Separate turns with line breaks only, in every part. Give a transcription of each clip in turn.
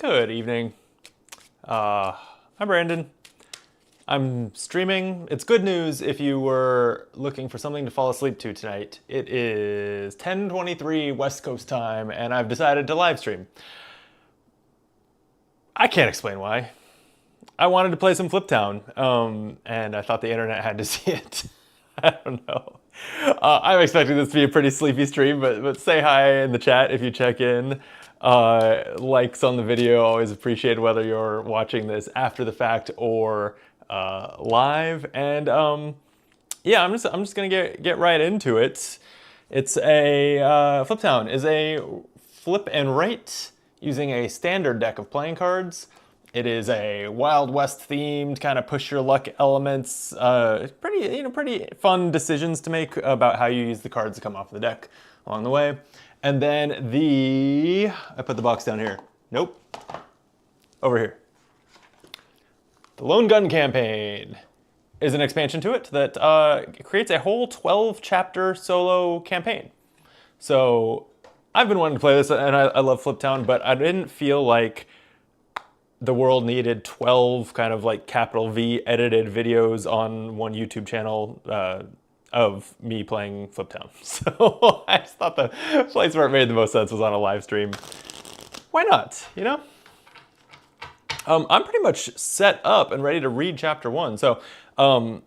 Good evening. I'm Brandon. I'm streaming. It's good news if you were looking for something to fall asleep to tonight. It is 10:23 West Coast time, and I've decided to live stream. I can't explain why. I wanted to play some Fliptown, and I thought the internet had to see it. I don't know. I'm expecting this to be a pretty sleepy stream, but say hi in the chat if you check in. Likes on the video, always appreciate whether you're watching this after the fact or live. And yeah, I'm just gonna get right into it. It's a Fliptown is a flip and write using a standard deck of playing cards. It is a Wild West themed kind of push your luck elements. Pretty fun decisions to make about how you use the cards that come off the deck along the way. And then I put the box down here. Nope. Over here. The Lone Gun Campaign is an expansion to it that creates a whole 12-chapter solo campaign. So I've been wanting to play this, and I love Fliptown, but I didn't feel like the world needed 12 kind of like capital V edited videos on one YouTube channel of me playing Fliptown. So I just thought the place where it made the most sense was on a live stream. Why not, you know? I'm pretty much set up and ready to read chapter 1. So I'm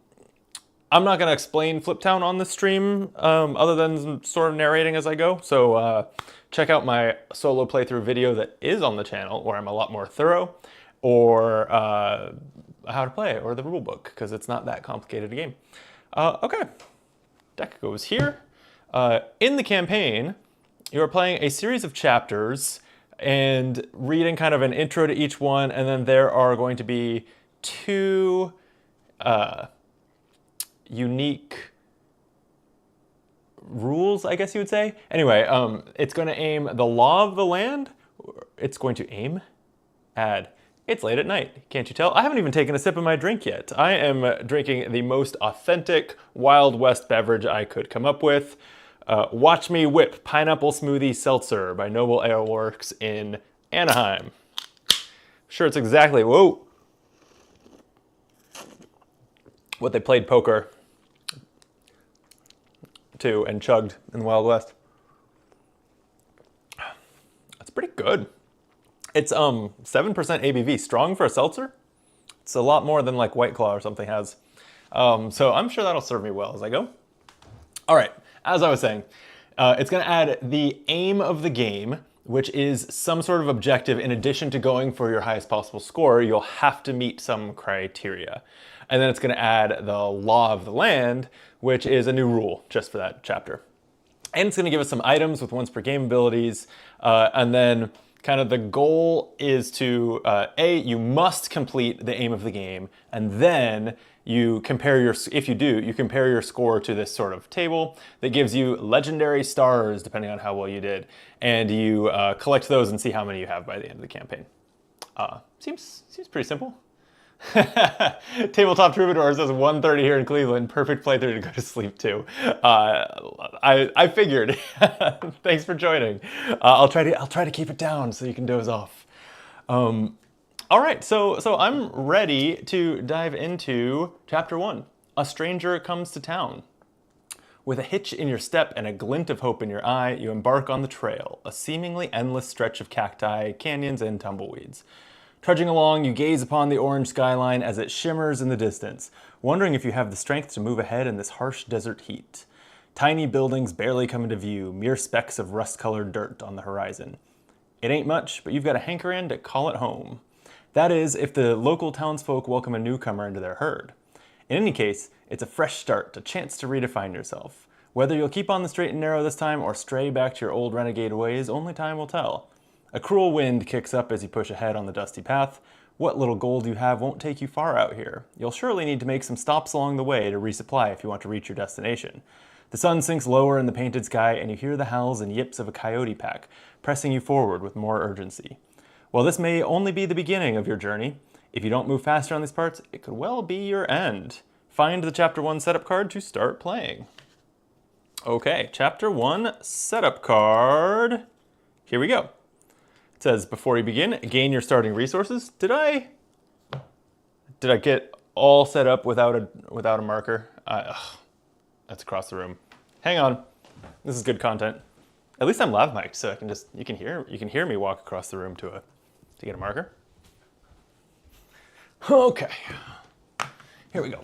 not going to explain Fliptown on the stream other than sort of narrating as I go. So check out my solo playthrough video that is on the channel where I'm a lot more thorough, or how to play, or the rule book, because it's not that complicated a game. Okay, deck goes here. In the campaign, you're playing a series of chapters and reading kind of an intro to each one, and then there are going to be two unique rules, I guess you would say. Anyway, it's going to aim the law of the land. It's going to aim, add. It's late at night, can't you tell? I haven't even taken a sip of my drink yet. I am drinking the most authentic Wild West beverage I could come up with. Watch Me Whip Pineapple Smoothie Seltzer by Noble Ale Works in Anaheim. Sure, it's exactly, whoa, what they played poker to and chugged in the Wild West. That's pretty good. It's 7% ABV, strong for a seltzer. It's a lot more than like White Claw or something has. So I'm sure that'll serve me well as I go. All right, as I was saying, it's gonna add the aim of the game, which is some sort of objective. In addition to going for your highest possible score, you'll have to meet some criteria. And then it's gonna add the law of the land, which is a new rule just for that chapter. And it's gonna give us some items with once per game abilities, and then kind of the goal is to, you must complete the aim of the game, and then you compare if you do, you compare your score to this sort of table that gives you legendary stars depending on how well you did, and you collect those and see how many you have by the end of the campaign. Seems pretty simple. Tabletop Troubadour says 1:30 here in Cleveland. Perfect playthrough to go to sleep to. I figured. Thanks for joining. I'll try to keep it down so you can doze off. All right, so I'm ready to dive into chapter 1. A stranger comes to town. With a hitch in your step and a glint of hope in your eye, you embark on the trail, a seemingly endless stretch of cacti, canyons, and tumbleweeds. Trudging along, you gaze upon the orange skyline as it shimmers in the distance, wondering if you have the strength to move ahead in this harsh desert heat. Tiny buildings barely come into view, mere specks of rust-colored dirt on the horizon. It ain't much, but you've got a hankering to call it home. That is, if the local townsfolk welcome a newcomer into their herd. In any case, it's a fresh start, a chance to redefine yourself. Whether you'll keep on the straight and narrow this time or stray back to your old renegade ways, only time will tell. A cruel wind kicks up as you push ahead on the dusty path. What little gold you have won't take you far out here. You'll surely need to make some stops along the way to resupply if you want to reach your destination. The sun sinks lower in the painted sky, and you hear the howls and yips of a coyote pack, pressing you forward with more urgency. While this may only be the beginning of your journey, if you don't move faster on these parts, it could well be your end. Find the Chapter 1 setup card to start playing. Okay, Chapter 1 setup card. Here we go. says, before you begin, gain your starting resources. Did I get all set up without a marker? That's across the room. Hang on. This is good content. At least I'm lav mic'd, so I can just you can hear me walk across the room to get a marker. Okay. Here we go.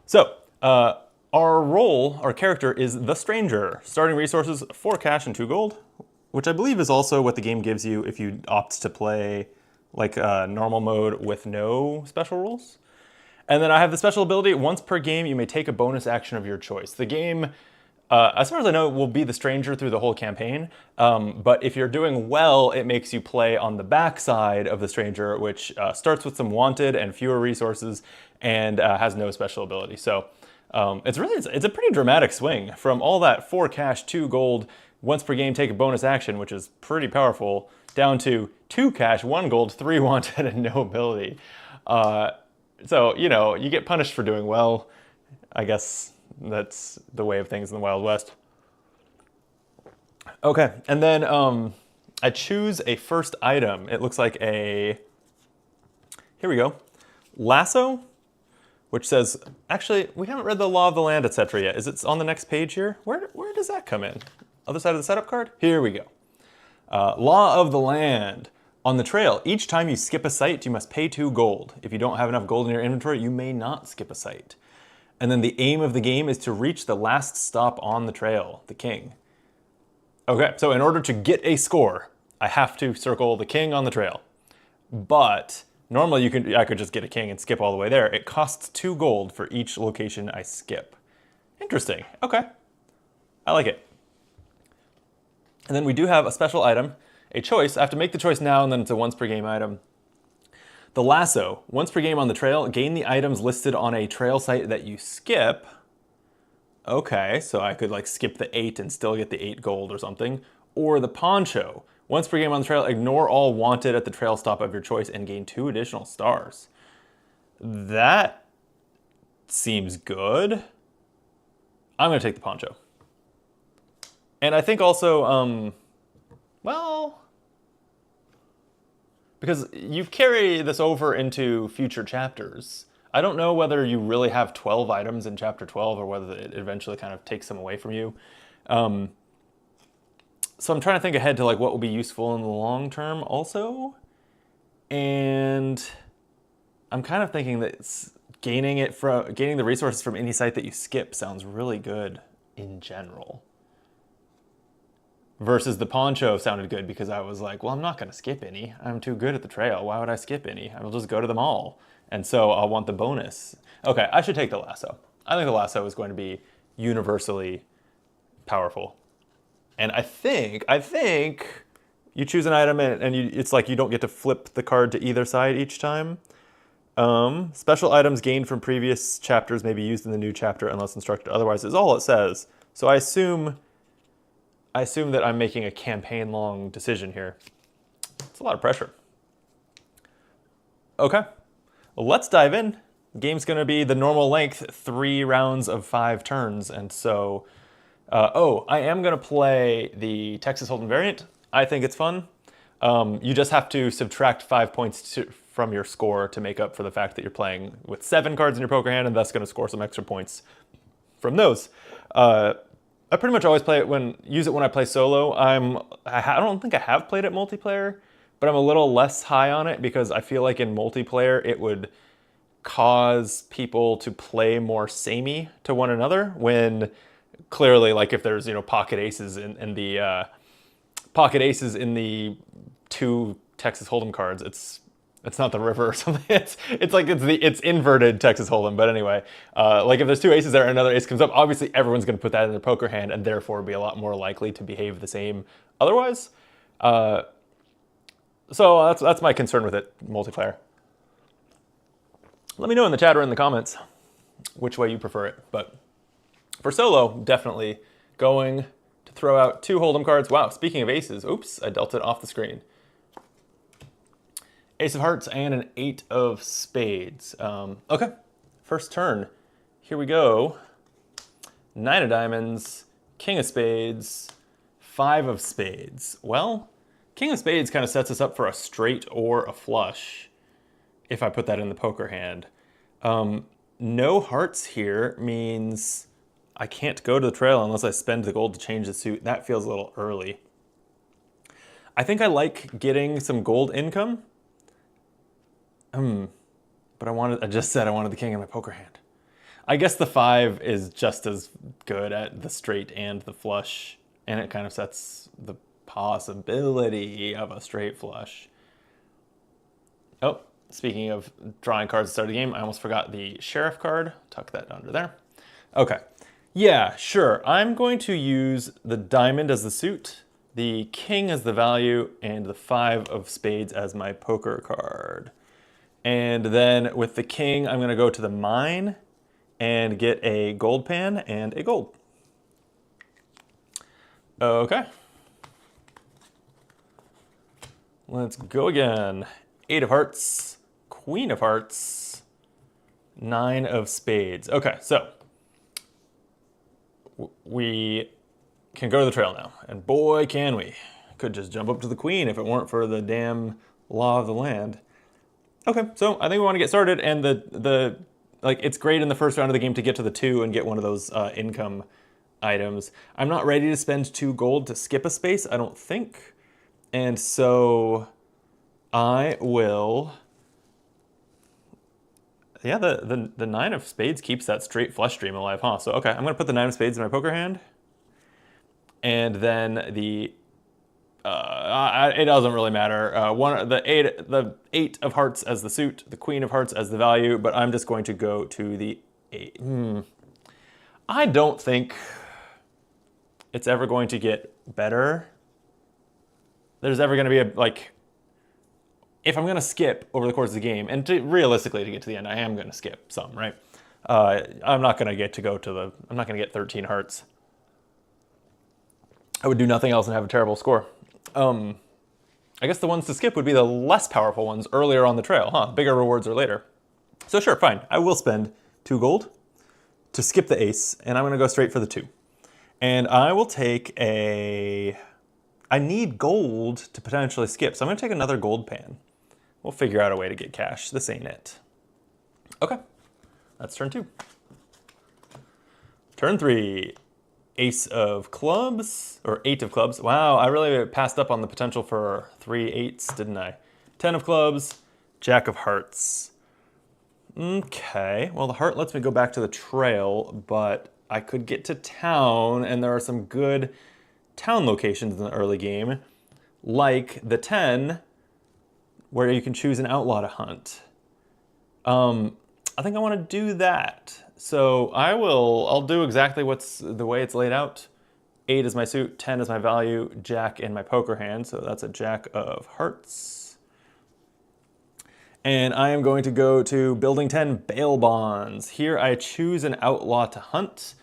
So, our character is the Stranger. Starting resources, 4 cash and 2 gold, which I believe is also what the game gives you if you opt to play like normal mode with no special rules. And then I have the special ability, once per game, you may take a bonus action of your choice. The game, as far as I know, will be the Stranger through the whole campaign. But if you're doing well, it makes you play on the back side of the Stranger, which starts with some wanted and fewer resources and has no special ability. So it's a pretty dramatic swing from all that 4 cash, 2 gold, once per game take a bonus action, which is pretty powerful, down to 2 cash, 1 gold, 3 wanted, and no ability. So, you know, you get punished for doing well. I guess that's the way of things in the Wild West. Okay, and then I choose a first item. It looks like here we go, lasso, which says, actually, we haven't read the law of the land, etc. yet. Is it on the next page here? Where does that come in? Other side of the setup card? Here we go. Law of the land. On the trail, each time you skip a site, you must pay 2 gold. If you don't have enough gold in your inventory, you may not skip a site. And then the aim of the game is to reach the last stop on the trail, the king. Okay, so in order to get a score, I have to circle the king on the trail. But normally I could just get a king and skip all the way there. It costs 2 gold for each location I skip. Interesting, okay. I like it. And then we do have a special item, a choice. I have to make the choice now, and then it's a once per game item. The lasso. Once per game on the trail, gain the items listed on a trail site that you skip. Okay, so I could like skip the 8 and still get the 8 gold or something. Or the poncho. Once per game on the trail, ignore all wanted at the trail stop of your choice and gain 2 additional stars. That seems good. I'm gonna take the poncho. And I think also, well, because you carry this over into future chapters. I don't know whether you really have 12 items in chapter 12 or whether it eventually kind of takes them away from you. So I'm trying to think ahead to like what will be useful in the long term also. And I'm kind of thinking that gaining the resources from any site that you skip sounds really good in general. Versus the poncho sounded good because I was like, well, I'm not going to skip any. I'm too good at the trail. Why would I skip any? I will just go to them all. And so I'll want the bonus. Okay, I should take the lasso. I think the lasso is going to be universally powerful. And I think you choose an item and it's like you don't get to flip the card to either side each time. Special items gained from previous chapters may be used in the new chapter unless instructed otherwise, is all it says. So I assume that I'm making a campaign-long decision here. It's a lot of pressure. Okay, well, let's dive in. The game's gonna be the normal length, 3 rounds of 5 turns, and so, I am gonna play the Texas Hold'em variant. I think it's fun. You just have to subtract 5 points from your score to make up for the fact that you're playing with 7 cards in your poker hand, and thus gonna score some extra points from those. I pretty much always use it when I play solo. I don't think I have played it multiplayer, but I'm a little less high on it because I feel like in multiplayer it would cause people to play more samey to one another when clearly, like if there's pocket aces in the 2 Texas Hold'em cards, it's not the river or something. It's inverted Texas Hold'em. But anyway, like if there's 2 aces there and another ace comes up, obviously everyone's going to put that in their poker hand and therefore be a lot more likely to behave the same otherwise. So that's my concern with it, multiplayer. Let me know in the chat or in the comments which way you prefer it. But for solo, definitely going to throw out 2 Hold'em cards. Wow, speaking of aces, oops, I dealt it off the screen. Ace of Hearts and an 8 of Spades. Okay, first turn. Here we go. 9 of Diamonds, King of Spades, 5 of spades. Well, king of spades kind of sets us up for a straight or a flush if I put that in the poker hand. No hearts here means I can't go to the trail unless I spend the gold to change the suit. That feels a little early. I think I like getting some gold income. But I just said I wanted the king in my poker hand. I guess the 5 is just as good at the straight and the flush, and it kind of sets the possibility of a straight flush. Oh, speaking of drawing cards at the start of the game, I almost forgot the sheriff card. Tuck that under there. Okay. Yeah, sure. I'm going to use the diamond as the suit, the king as the value, and the 5 of spades as my poker card. And then with the king, I'm going to go to the mine and get a gold pan and a gold. Okay. Let's go again. 8 of hearts, queen of hearts, 9 of spades. Okay, so we can go to the trail now. And boy, can we. Could just jump up to the queen if it weren't for the damn law of the land. Okay, so I think we want to get started, and like it's great in the first round of the game to get to the 2 and get one of those income items. I'm not ready to spend 2 gold to skip a space, I don't think. And so I will, yeah, the 9 of spades keeps that straight flush stream alive, huh? So okay, I'm gonna put the 9 of spades in my poker hand. And then the it doesn't really matter. The 8 of hearts as the suit, the queen of hearts as the value, but I'm just going to go to the 8. I don't think it's ever going to get better. There's ever going to be if I'm going to skip over the course of the game, and realistically to get to the end, I am going to skip some, right? I'm not going to get I'm not going to get 13 hearts. I would do nothing else and have a terrible score. I guess the ones to skip would be the less powerful ones earlier on the trail, huh? Bigger rewards are later. So sure, fine. I will spend 2 gold to skip the ace, and I'm going to go straight for the 2. And I will take I need gold to potentially skip, so I'm going to take another gold pan. We'll figure out a way to get cash. This ain't it. Okay, that's turn 2. Turn 3. Ace of clubs, or 8 of clubs. Wow, I really passed up on the potential for 3 8s, didn't I? 10 of clubs, jack of hearts. Okay, well the heart lets me go back to the trail, but I could get to town, and there are some good town locations in the early game, like the 10, where you can choose an outlaw to hunt. I think I want to do that. So I'll do exactly the way it's laid out. 8 is my suit, 10 is my value, jack in my poker hand, so that's a jack of hearts. And I am going to go to building 10, bail bonds. Here I choose an outlaw to hunt.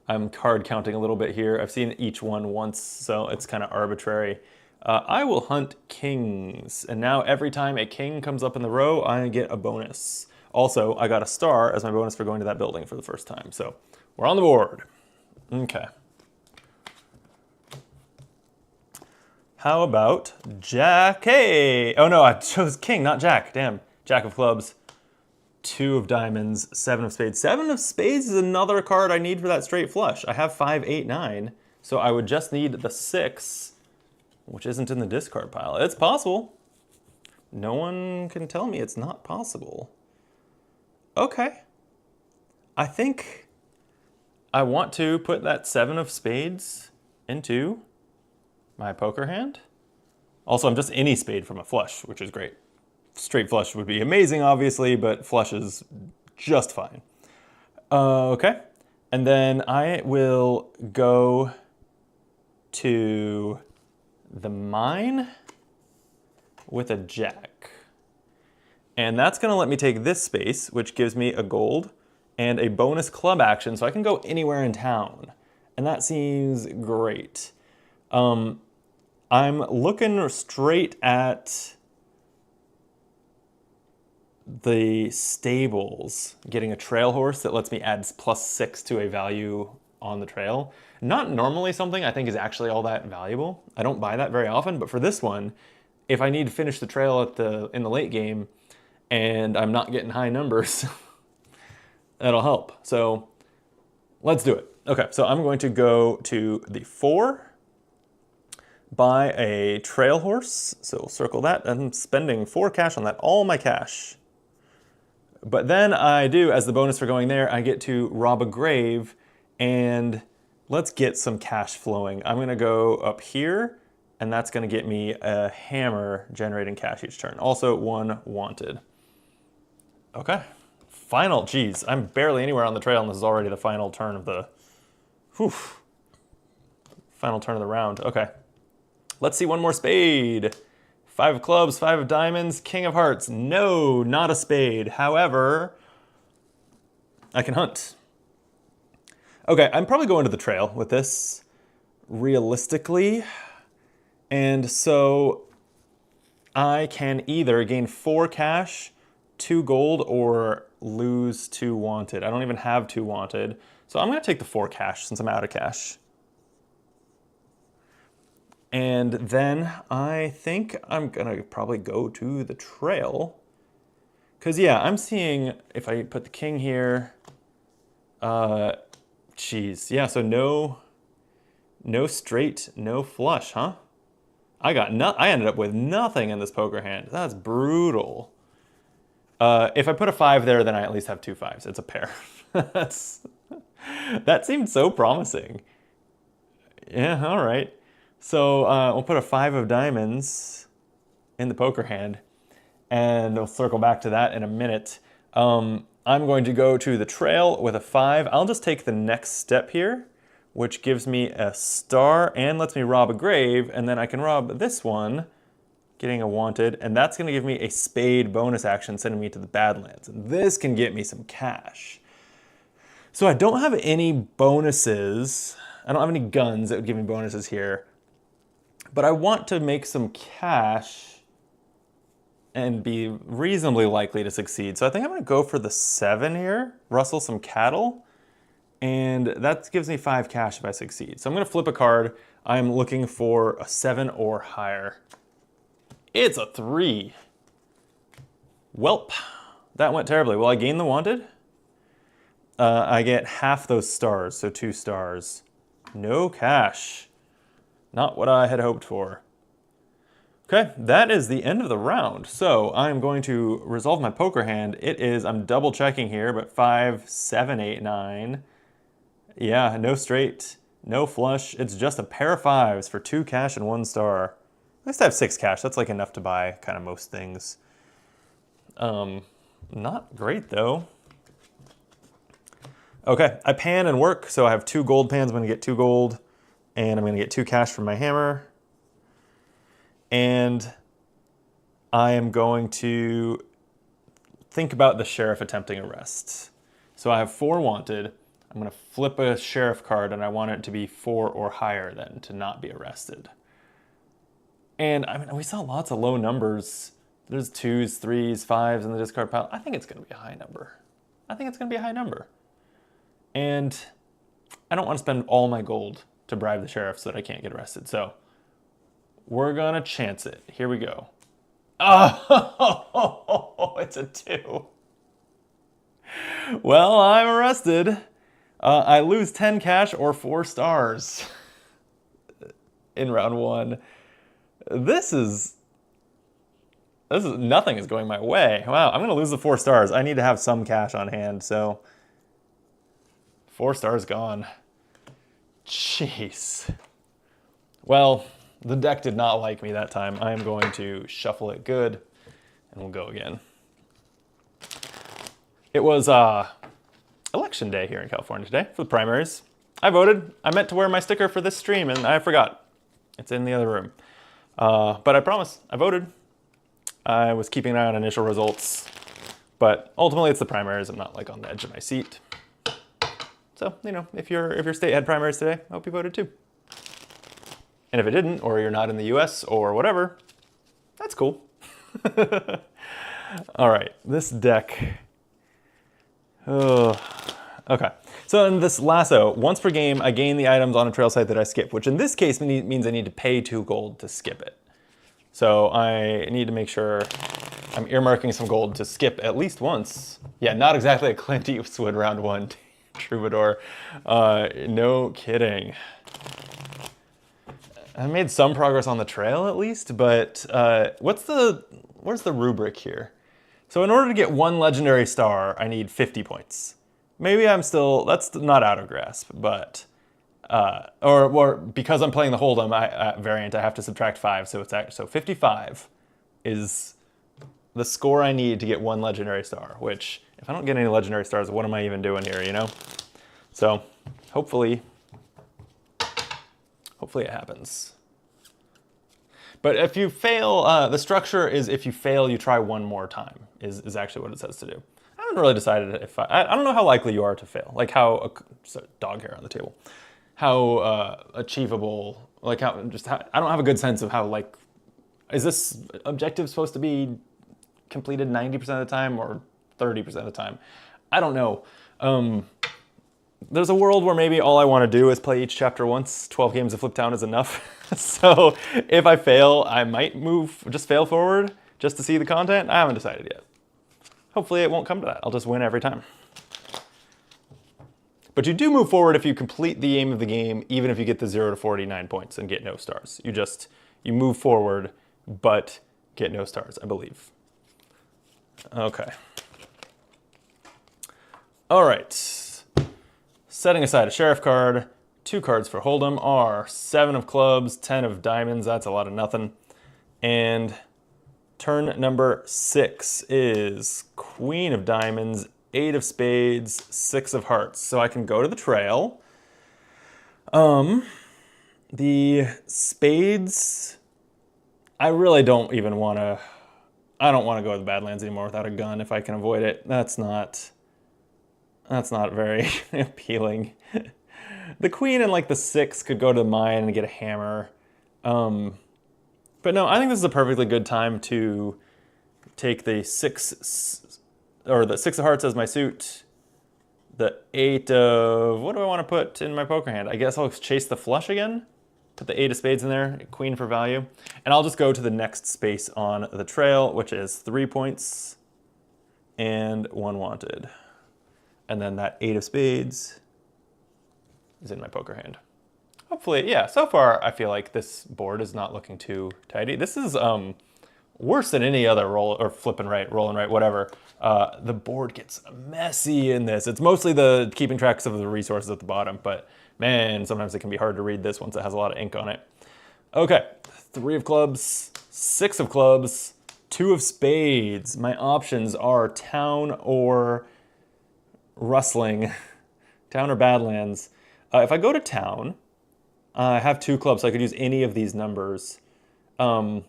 I'm card counting a little bit here. I've seen each one once, so it's kind of arbitrary. I will hunt kings, and now every time a king comes up in the row, I get a bonus. Also, I got a star as my bonus for going to that building for the first time. So we're on the board. Okay. How about jack? Hey! Oh no, I chose king, not jack. Damn. Jack of clubs, 2 of diamonds, 7 of spades. 7 of spades is another card I need for that straight flush. I have 5, 8, 9. So I would just need the 6, which isn't in the discard pile. It's possible. No one can tell me it's not possible. Okay, I think I want to put that 7 of spades into my poker hand. Also, I'm just any spade from a flush, which is great. Straight flush would be amazing, obviously, but flush is just fine. Okay, and then I will go to the mine with a jack. And that's going to let me take this space, which gives me a gold and a bonus club action, so I can go anywhere in town. And that seems great. I'm looking straight at the stables, getting a trail horse that lets me add +6 to a value on the trail. Not normally something I think is actually all that valuable. I don't buy that very often, but for this one, if I need to finish the trail in the late game and I'm not getting high numbers, that'll help. So let's do it. Okay, so I'm going to go to the 4, buy a trail horse. So we'll circle that. I'm spending 4 cash on that, all my cash. But then I do, as the bonus for going there, I get to rob a grave, and let's get some cash flowing. I'm gonna go up here, and that's gonna get me a hammer generating cash each turn. Also 1 wanted. Okay, final, geez, I'm barely anywhere on the trail, and this is already the final turn of the, final turn of the round. Okay, let's see one more spade. 5 of clubs, 5 of diamonds, king of hearts. No, not a spade. However, I can hunt. Okay, I'm probably going to the trail with this, realistically. And so I can either gain 4 cash, 2 gold, or lose 2 wanted. I don't even have 2 wanted. So I'm gonna take the 4 cash since I'm out of cash. And then I think I'm gonna probably go to the trail. Cause yeah, I'm seeing if I put the king here, geez, yeah, so no straight, no flush, huh? I ended up with nothing in this poker hand. That's brutal. If I put a 5 there, then I at least have 2 5s. It's a pair. That seemed so promising. Yeah, all right. So we'll put a 5 of diamonds in the poker hand, and we'll circle back to that in a minute. I'm going to go to the trail with a 5. I'll just take the next step here, which gives me a star and lets me rob a grave, and then I can rob this one, getting a wanted, and that's going to give me a spade bonus action, sending me to the Badlands. And this can get me some cash. So I don't have any bonuses. I don't have any guns that would give me bonuses here. But I want to make some cash and be reasonably likely to succeed. So I think I'm gonna go for the 7 here, rustle some cattle, and that gives me 5 cash if I succeed. So I'm gonna flip a card. I'm looking for a 7 or higher. It's a 3. Welp, that went terribly. Will I gain the wanted? I get half those stars, so 2 stars. No cash. Not what I had hoped for. Okay, that is the end of the round. So I'm going to resolve my poker hand. It is, I'm double checking here, but 5, 7, 8, 9. Yeah, no straight, no flush. It's just a pair of 5s for 2 cash and 1 star. At least I have 6 cash. That's like enough to buy kind of most things. Not great though. Okay, I pan and work. So I have 2 gold pans. I'm gonna get 2 gold. And I'm going to get 2 cash from my hammer. And I am going to think about the sheriff attempting arrest. So I have 4 wanted. I'm going to flip a sheriff card, and I want it to be 4 or higher then to not be arrested. And I mean, we saw lots of low numbers. There's 2s, 3s, 5s in the discard pile. I think it's going to be a high number. I think it's going to be a high number. And I don't want to spend all my gold to bribe the sheriff so that I can't get arrested. So we're gonna chance it. Here we go. Oh, it's a 2. Well, I'm arrested. I lose 10 cash or 4 stars in round 1. This is nothing is going my way. Wow, I'm gonna lose the 4 stars. I need to have some cash on hand, so 4 stars gone. Jeez. Well, the deck did not like me that time. I am going to shuffle it good, and we'll go again. It was election day here in California today for the primaries. I voted. I meant to wear my sticker for this stream, and I forgot. It's in the other room. But I promise, I voted. I was keeping an eye on initial results, but ultimately it's the primaries. I'm not like on the edge of my seat. So, you know, if your state had primaries today, I hope you voted too. And if it didn't, or you're not in the US or whatever, that's cool. All right, this deck. Oh, okay. So So in this lasso, once per game, I gain the items on a trail site that I skip, which in this case means I need to pay 2 gold to skip it. So I need to make sure I'm earmarking some gold to skip at least once. Yeah, not exactly a Clint Eastwood round 1 troubadour. No kidding. I made some progress on the trail at least, but where's the rubric here? So in order to get 1 legendary star, I need 50 points. Maybe that's not out of grasp, but, or because I'm playing the Hold'em variant, I have to subtract 5, so so 55 is the score I need to get 1 legendary star, which, if I don't get any legendary stars, what am I even doing here, you know? So, hopefully it happens. But if you fail, the structure is if you fail, you try 1 more time, is actually what it says to do. I haven't really decided if I don't know how likely you are to fail, like how, dog hair on the table, how achievable, like I don't have a good sense of how, like, is this objective supposed to be completed 90% of the time or 30% of the time? I don't know. There's a world where maybe all I want to do is play each chapter once. 12 games of Fliptown is enough. So if I fail, I might just fail forward just to see the content. I haven't decided yet. Hopefully it won't come to that. I'll just win every time. But you do move forward if you complete the aim of the game, even if you get the 0 to 49 points and get no stars. You move forward, but get no stars, I believe. Okay. All right. Setting aside a sheriff card, 2 cards for Hold'em are 7 of clubs, 10 of diamonds. That's a lot of nothing. And turn number 6 is Queen of diamonds, 8 of spades, 6 of hearts. So I can go to the trail. The spades, I really don't even want to. I don't want to go to the Badlands anymore without a gun if I can avoid it. That's not very appealing. The queen and like the 6 could go to the mine and get a hammer. But no, I think this is a perfectly good time to take the 6, or the 6 of hearts as my suit. The 8 of, what do I want to put in my poker hand? I guess I'll chase the flush again. Put the 8 of spades in there, queen for value. And I'll just go to the next space on the trail, which is 3 points and 1 wanted. And then that 8 of spades is in my poker hand. Hopefully, yeah, so far I feel like this board is not looking too tidy. This is worse than any other roll, or flip and right, roll and right, whatever. The board gets messy in this. It's mostly the keeping tracks of the resources at the bottom, but man, sometimes it can be hard to read this once it has a lot of ink on it. Okay, 3 of clubs, 6 of clubs, 2 of spades. My options are town or rustling, town or Badlands. If I go to town, I have 2 clubs, so I could use any of these numbers. 3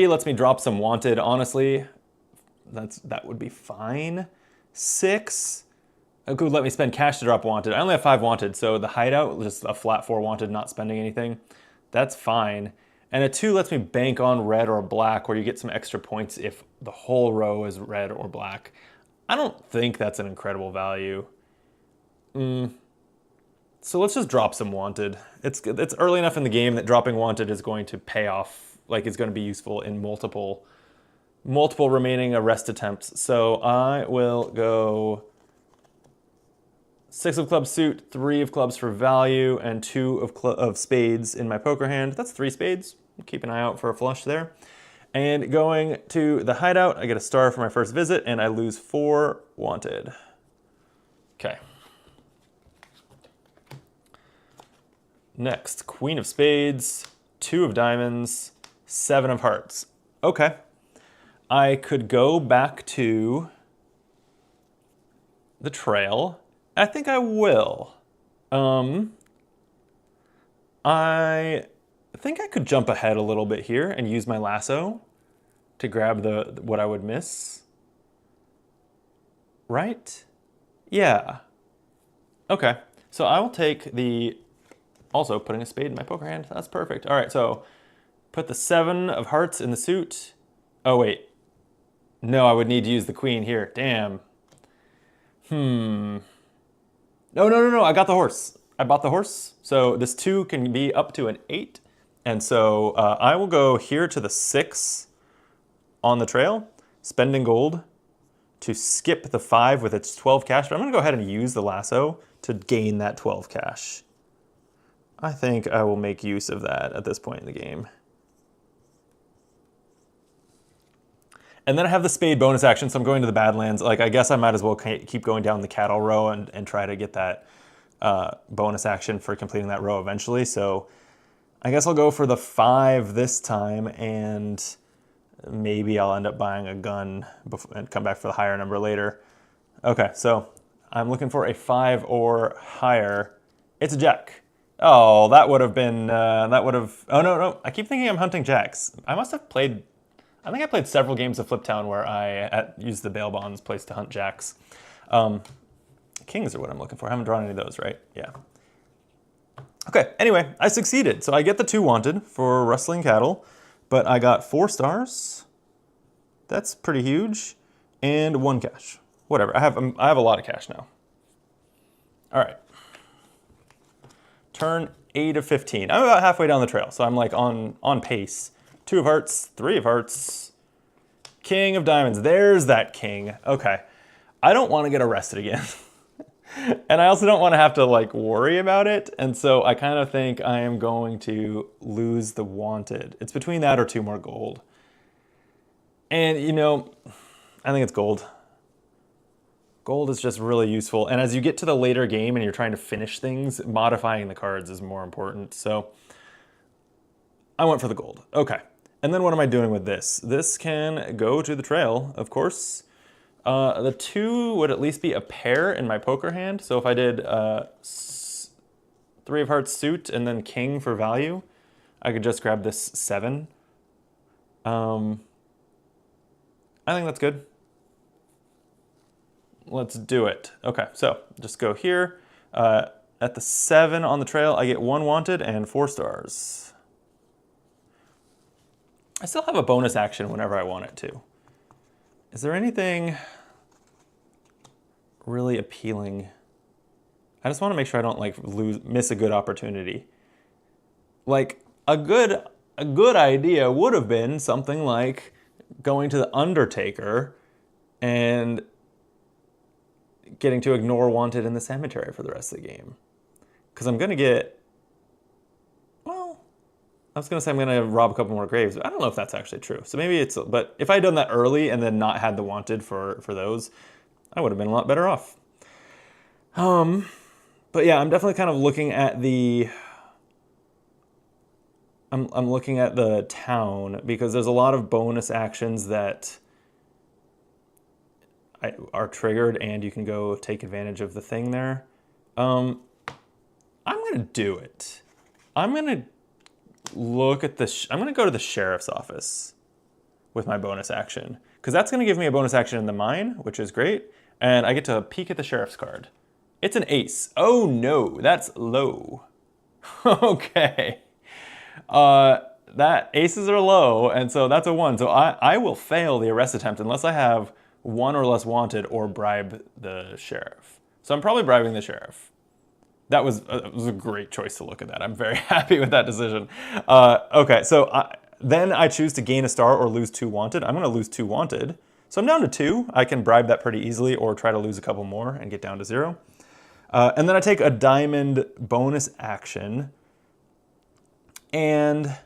lets me drop some wanted, honestly. That would be fine. 6 could let me spend cash to drop wanted. I only have 5 wanted, so the hideout, just a flat 4 wanted, not spending anything. That's fine. And a 2 lets me bank on red or black, where you get some extra points if the whole row is red or black. I don't think that's an incredible value. So let's just drop some wanted. It's early enough in the game that dropping wanted is going to pay off, like it's going to be useful in multiple remaining arrest attempts. So I will go 6 of clubs suit, 3 of clubs for value, and 2 of spades in my poker hand. That's 3 spades. Keep an eye out for a flush there. And going to the hideout, I get a star for my first visit, and I lose 4 wanted. Okay. Next, Queen of spades, 2 of diamonds, 7 of hearts. Okay. I could go back to the trail. I think I will. I think I could jump ahead a little bit here and use my lasso to grab what I would miss. Right? Yeah. Okay. So I will take also putting a spade in my poker hand. That's perfect. All right, so put the 7 of hearts in the suit. Oh, wait. No, I would need to use the queen here. Damn. No. I got the horse. I bought the horse. So this 2 can be up to an 8. And so I will go here to the 6 on the trail, spending gold to skip the 5 with its 12 cash. But I'm going to go ahead and use the lasso to gain that 12 cash. I think I will make use of that at this point in the game. And then I have the spade bonus action, so I'm going to the Badlands. Like, I guess I might as well keep going down the cattle row and try to get that bonus action for completing that row eventually. So I guess I'll go for the 5 this time, and maybe I'll end up buying a gun and come back for the higher number later. Okay, so I'm looking for a 5 or higher. It's a jack. Oh, that would have been, oh no. I keep thinking I'm hunting jacks. I think I played several games of Fliptown where I used the bail bonds place to hunt jacks. Kings are what I'm looking for. I haven't drawn any of those, right? Yeah. Okay, anyway, I succeeded. So I get the 2 wanted for rustling cattle, but I got 4 stars. That's pretty huge. And 1 cash. Whatever, I have a lot of cash now. All right. Turn 8 of 15. I'm about halfway down the trail, so I'm like on pace. 2 of hearts, 3 of hearts, king of diamonds. There's that king. Okay. I don't want to get arrested again. And I also don't want to have to like worry about it. And so I kind of think I am going to lose the wanted. It's between that or 2 more gold. And you know, I think it's gold. Gold is just really useful. And as you get to the later game and you're trying to finish things, modifying the cards is more important. So I went for the gold. Okay. And then what am I doing with this? This can go to the trail, of course. The 2 would at least be a pair in my poker hand. So if I did 3 of hearts suit and then king for value, I could just grab this 7. I think that's good. Let's do it. Okay, so just go here. At the 7 on the trail, I get 1 wanted and 4 stars. I still have a bonus action whenever I want it to. Is there anything really appealing? I just want to make sure I don't like miss a good opportunity. Like a good idea would have been something like going to the Undertaker and getting to ignore wanted in the cemetery for the rest of the game. Because I'm going to get, well, I was going to say I'm going to rob a couple more graves, but I don't know if that's actually true. So maybe it's, but if I had done that early and then not had the wanted for those, I would have been a lot better off. But yeah, I'm definitely kind of looking at the, I'm looking at the town because there's a lot of bonus actions that are triggered and you can go take advantage of the thing there. I'm going to do it. I'm going to look at the, I'm going to go to the sheriff's office with my bonus action because that's going to give me a bonus action in the mine, which is great. And I get to peek at the sheriff's card. It's an ace. Oh no, that's low. Okay. That aces are low, and so that's a 1. So I will fail the arrest attempt unless I have 1 or less wanted or bribe the sheriff. So I'm probably bribing the sheriff. That was a great choice to look at that. I'm very happy with that decision. Okay, so then I choose to gain a star or lose 2 wanted. I'm going to lose 2 wanted. So I'm down to 2. I can bribe that pretty easily or try to lose a couple more and get down to 0. And then I take a diamond bonus action. And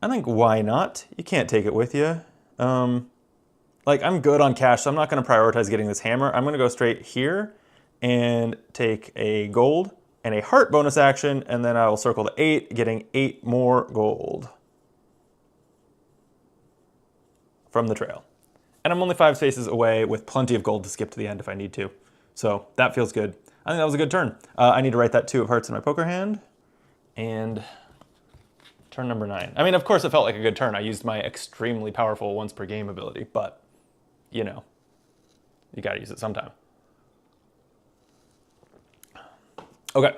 I think why not? You can't take it with you. Like I'm good on cash, so I'm not going to prioritize getting this hammer. I'm going to go straight here and take a gold and a heart bonus action, and then I will circle to 8, getting 8 more gold from the trail. And I'm only 5 spaces away with plenty of gold to skip to the end if I need to. So that feels good. I think that was a good turn. I need to write that 2 of hearts in my poker hand. And turn number 9. I mean, of course it felt like a good turn. I used my extremely powerful once per game ability, but you know, you gotta use it sometime. Okay.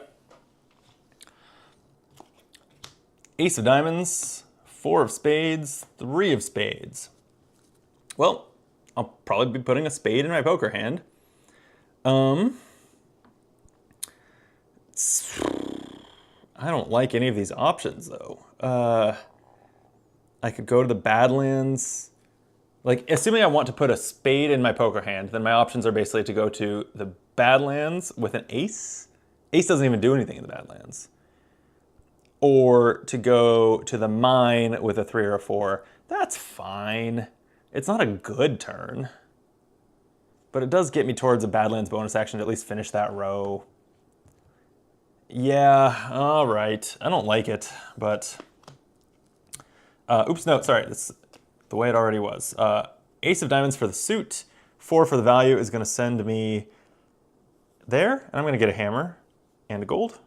Ace of diamonds, 4 of spades, 3 of spades. Well, I'll probably be putting a spade in my poker hand. I don't like any of these options, though. I could go to the Badlands. Like, assuming I want to put a spade in my poker hand, then my options are basically to go to the Badlands with an ace. Ace doesn't even do anything in the Badlands. Or to go to the mine with a 3 or a 4. That's fine. It's not a good turn. But it does get me towards a Badlands bonus action to at least finish that row. Yeah, all right. I don't like it, but... oops, no, sorry. That's the way it already was. Ace of diamonds for the suit. 4 for the value is going to send me there. And I'm going to get a hammer and a gold.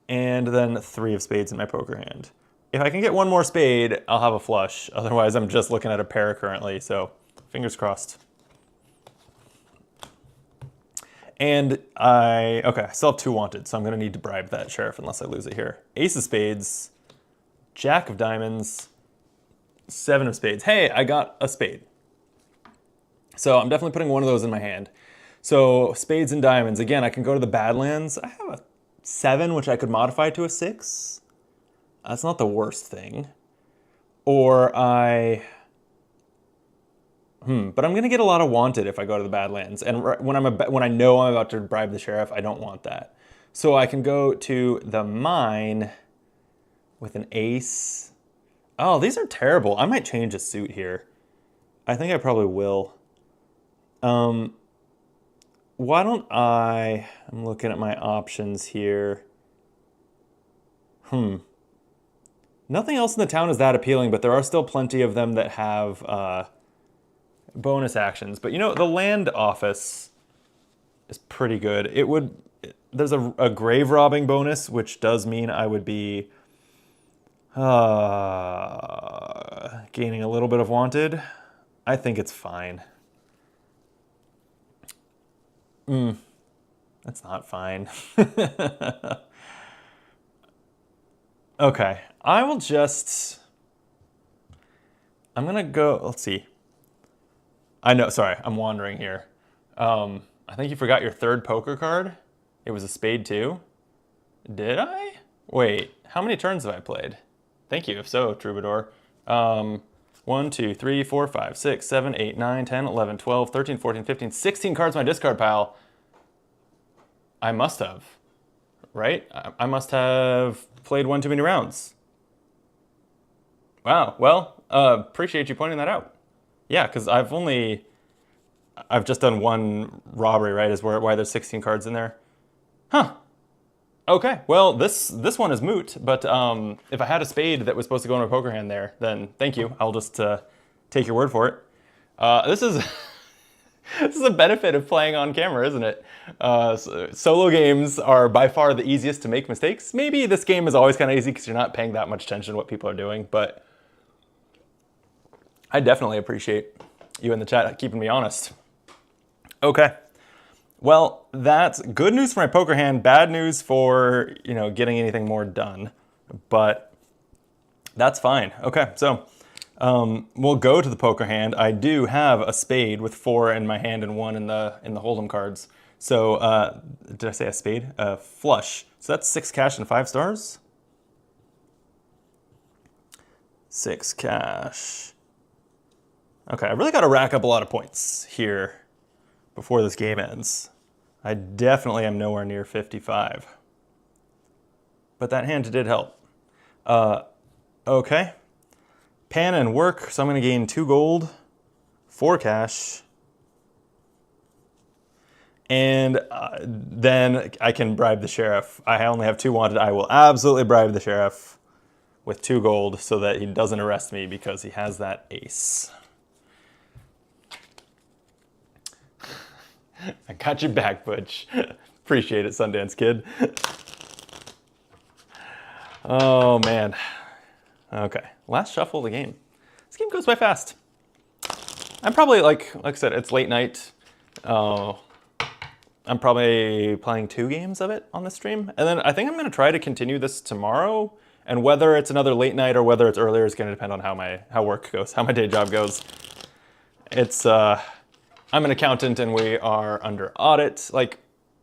And then 3 of spades in my poker hand. If I can get one more spade, I'll have a flush. Otherwise, I'm just looking at a pair currently, so fingers crossed. And I still have 2 wanted, so I'm going to need to bribe that sheriff unless I lose it here. Ace of spades, jack of diamonds, 7 of spades. Hey, I got a spade. So I'm definitely putting one of those in my hand. So spades and diamonds. Again, I can go to the Badlands. I have a 7, which I could modify to a 6. That's not the worst thing. Or but I'm going to get a lot of wanted if I go to the Badlands. And when I know I'm about to bribe the sheriff, I don't want that. So I can go to the mine with an ace. Oh, these are terrible. I might change a suit here. I think I probably will. Why don't I'm looking at my options here. Nothing else in the town is that appealing, but there are still plenty of them that have bonus actions. But you know, the land office is pretty good. There's a grave robbing bonus, which does mean I would be gaining a little bit of wanted. I think it's fine. That's not fine. Okay, I'm gonna go, let's see. I know, sorry, I'm wandering here. I think you forgot your 3rd poker card. It was a spade too. Did I? Wait, how many turns have I played? Thank you, if so, Troubadour. 1, 2, 3, 4, 5, 6, 7, 8, 9, 10, 11, 12, 13, 14, 15, 16 cards in my discard pile. I must have, right? I must have played one too many rounds. Wow, well, appreciate you pointing that out. Yeah, because I've just done one robbery, right? Is why there's 16 cards in there. Huh. Okay, well, this one is moot, but if I had a spade that was supposed to go in my poker hand there, then thank you. I'll just take your word for it. This is this is a benefit of playing on camera, isn't it? Solo games are by far the easiest to make mistakes. Maybe this game is always kind of easy because you're not paying that much attention to what people are doing, but I definitely appreciate you in the chat keeping me honest. Okay. Well, that's good news for my poker hand, bad news for, getting anything more done. But that's fine. Okay, so we'll go to the poker hand. I do have a spade with 4 in my hand and 1 in the hold'em cards. So did I say a spade? Flush. So that's 6 cash and 5 stars. 6 cash. Okay, I really got to rack up a lot of points here before this game ends. I definitely am nowhere near 55. But that hand did help. Okay. Pan and work, so I'm going to gain 2 gold, 4 cash. And then I can bribe the sheriff. I only have 2 wanted. I will absolutely bribe the sheriff with 2 gold so that he doesn't arrest me because he has that ace. I got your back, Butch. Appreciate it, Sundance Kid. Oh, man. Okay, last shuffle of the game. This game goes by fast. I'm probably, like I said, it's late night. I'm probably playing 2 games of it on this stream. And then I think I'm going to try to continue this tomorrow. And whether it's another late night or whether it's earlier is going to depend on how work goes, how my day job goes. It's... I'm an accountant and we are under audit. Like,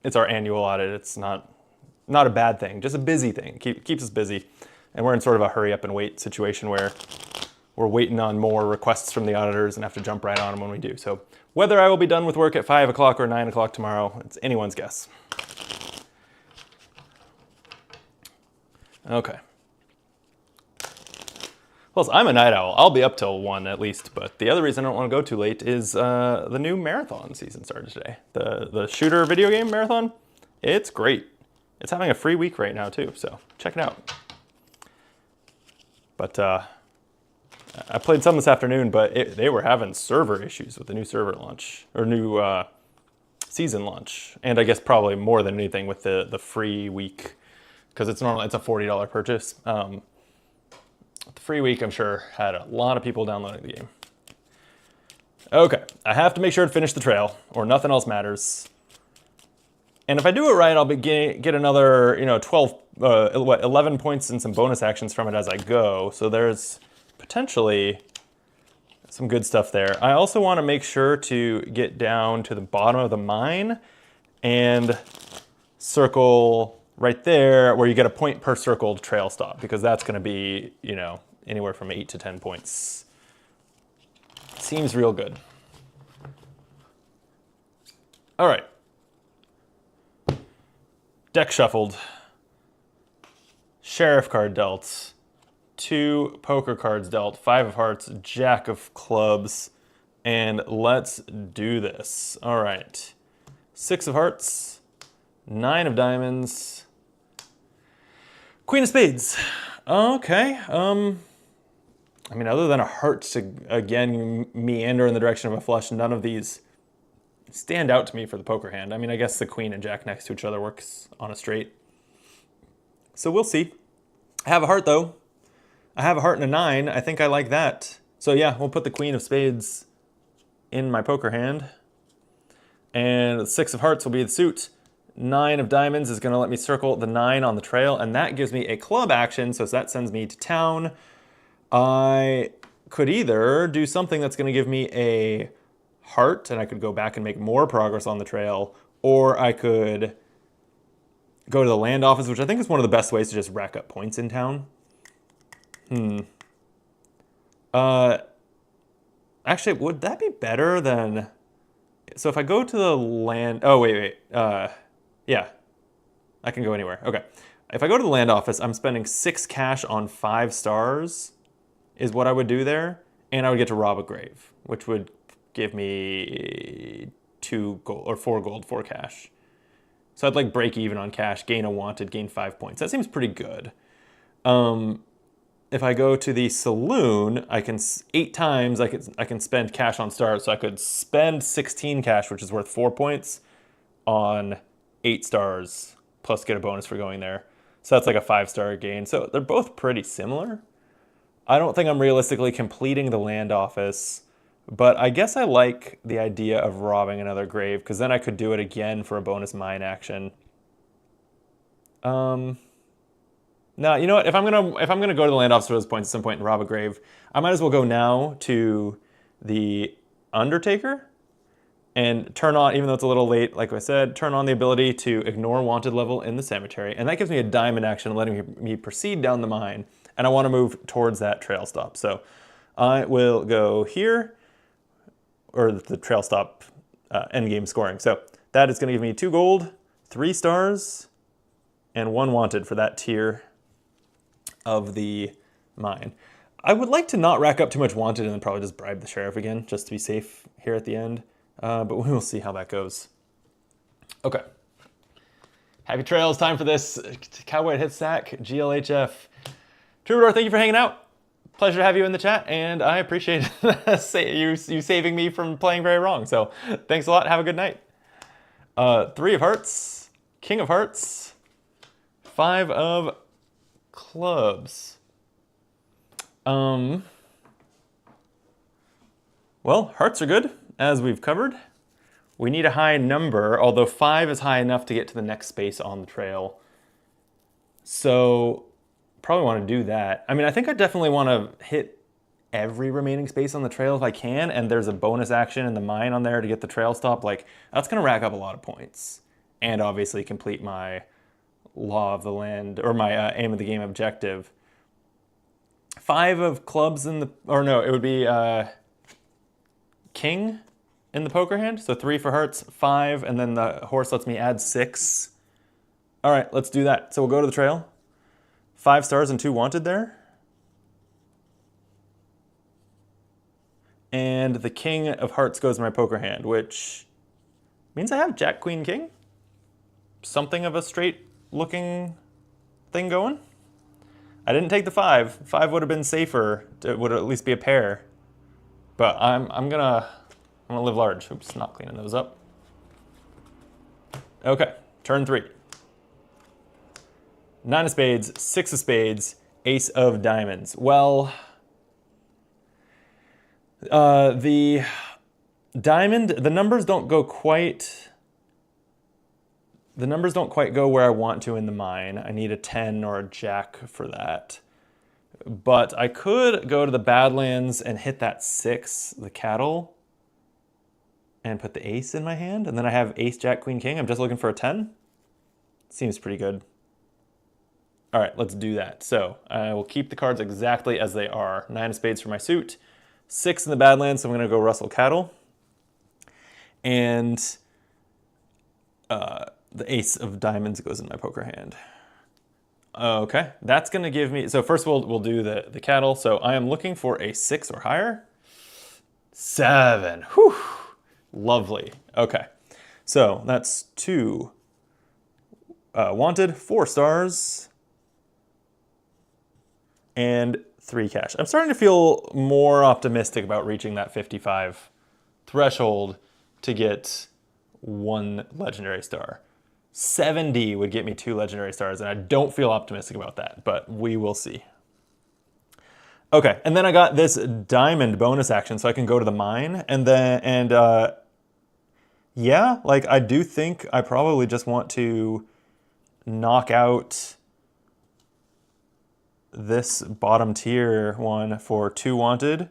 it's our annual audit. It's not not a bad thing, just a busy thing. Keeps us busy. And we're in sort of a hurry up and wait situation where we're waiting on more requests from the auditors and have to jump right on them when we do. So whether I will be done with work at 5 o'clock or 9 o'clock tomorrow, it's anyone's guess. Okay. Plus, I'm a night owl. I'll be up till 1 at least, but the other reason I don't want to go too late is the new marathon season started today. The shooter video game marathon. It's great. It's having a free week right now too, so check it out. But I played some this afternoon, but they were having server issues with the new server launch, or new season launch. And I guess probably more than anything with the free week, because it's a $40 purchase. The free week, I'm sure, had a lot of people downloading the game. Okay, I have to make sure to finish the trail, or nothing else matters. And if I do it right, I'll get another, 11 points and some bonus actions from it as I go. So there's potentially some good stuff there. I also want to make sure to get down to the bottom of the mine and circle right there where you get a point per circled trail stop, because that's going to be, anywhere from 8 to 10 points. Seems real good. All right. Deck shuffled. Sheriff card dealt. 2 poker cards dealt. 5 of hearts, Jack of clubs, and let's do this. All right. 6 of hearts, 9 of diamonds, Queen of spades. Okay. I mean, other than a heart to, again, meander in the direction of a flush, none of these stand out to me for the poker hand. I mean, I guess the queen and jack next to each other works on a straight. So we'll see. I have a heart, though. I have a heart and a 9. I think I like that. So yeah, we'll put the queen of spades in my poker hand. And the 6 of hearts will be the suit. 9 of diamonds is going to let me circle the 9 on the trail, and that gives me a club action, so that sends me to town. I could either do something that's going to give me a heart, and I could go back and make more progress on the trail, or I could go to the land office, which I think is one of the best ways to just rack up points in town. Actually, would that be better than... So if I go to the land... Oh, wait. Yeah, I can go anywhere. Okay. If I go to the land office, I'm spending 6 cash on 5 stars is what I would do there. And I would get to rob a grave, which would give me 2 gold, or 4 gold, 4 cash. So I'd like break even on cash, gain a wanted, gain 5 points. That seems pretty good. If I go to the saloon, I can 8 times I can spend cash on stars. So I could spend 16 cash, which is worth 4 points, on 8 stars, plus get a bonus for going there. So that's like a 5-star gain. So they're both pretty similar. I don't think I'm realistically completing the land office, but I guess I like the idea of robbing another grave, because then I could do it again for a bonus mine action. No, you know what? If I'm gonna go to the land office for those points at some point and rob a grave, I might as well go now to the Undertaker and turn on, even though it's a little late, like I said, turn on the ability to ignore wanted level in the cemetery, and that gives me a diamond action, letting me proceed down the mine, and I want to move towards that trail stop. So I will go here, or the trail stop end game scoring. So that is going to give me 2 gold, 3 stars, and 1 wanted for that tier of the mine. I would like to not rack up too much wanted and then probably just bribe the sheriff again, just to be safe here at the end. But we will see how that goes. Okay. Happy trails, time for this. Cowboy Hit Stack, GLHF. Troubadour, thank you for hanging out. Pleasure to have you in the chat, and I appreciate you saving me from playing very wrong. So thanks a lot, have a good night. 3 of hearts, king of hearts, 5 of clubs. Well, hearts are good, as we've covered. We need a high number, although 5 is high enough to get to the next space on the trail. So probably want to do that. I mean, I think I definitely want to hit every remaining space on the trail if I can, and there's a bonus action in the mine on there to get the trail stop. Like, that's going to rack up a lot of points. And obviously complete my law of the land, or my aim of the game objective. 5 of clubs in the, or no, it would be king in the poker hand. So 3 for hearts, 5, and then the horse lets me add 6. All right, let's do that. So we'll go to the trail. 5 stars and 2 wanted there. And the king of hearts goes in my poker hand, which means I have jack, queen, king. Something of a straight looking thing going. I didn't take the 5. 5 would have been safer. It would at least be a pair. But I'm gonna live large. Oops, not cleaning those up. Okay, turn 3. 9 of spades, 6 of spades, ace of diamonds. Well, the diamond, the numbers don't quite go where I want to in the mine. I need a 10 or a jack for that. But I could go to the Badlands and hit that 6, the cattle, and put the ace in my hand. And then I have ace, jack, queen, king. I'm just looking for a 10. Seems pretty good. All right, let's do that. So I will keep the cards exactly as they are. 9 of spades for my suit, 6 in the Badlands, so I'm gonna go Russell Cattle. And the ace of diamonds goes in my poker hand. Okay, that's gonna give me, so first we'll do the cattle. So I am looking for a 6 or higher. 7, whew, lovely. Okay, so that's 2 wanted, 4 stars, and 3 cash. I'm starting to feel more optimistic about reaching that 55 threshold to get 1 legendary star. 70 would get me 2 legendary stars, and I don't feel optimistic about that, but we will see. Okay, and then I got this diamond bonus action, so I can go to the mine, and then, yeah, like I do think I probably just want to knock out this bottom tier one for 2 wanted,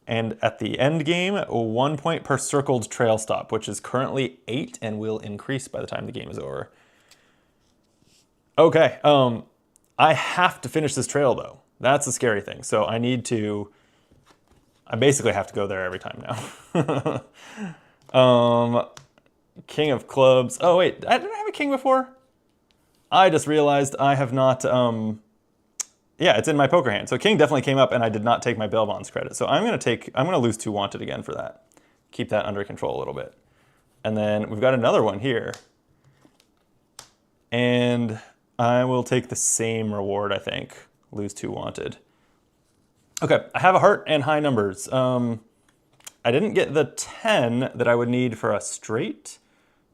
and at the end game, 1 point per circled trail stop, which is currently 8 and will increase by the time the game is over. Okay, I have to finish this trail though. That's the scary thing. So I basically have to go there every time now. King of clubs. Oh wait, didn't I have a king before? I just realized I have not, yeah, it's in my poker hand. So king definitely came up and I did not take my bail bonds credit. So I'm gonna lose 2 wanted again for that. Keep that under control a little bit. And then we've got another one here. And I will take the same reward, I think. Lose 2 wanted. Okay, I have a heart and high numbers. I didn't get the 10 that I would need for a straight,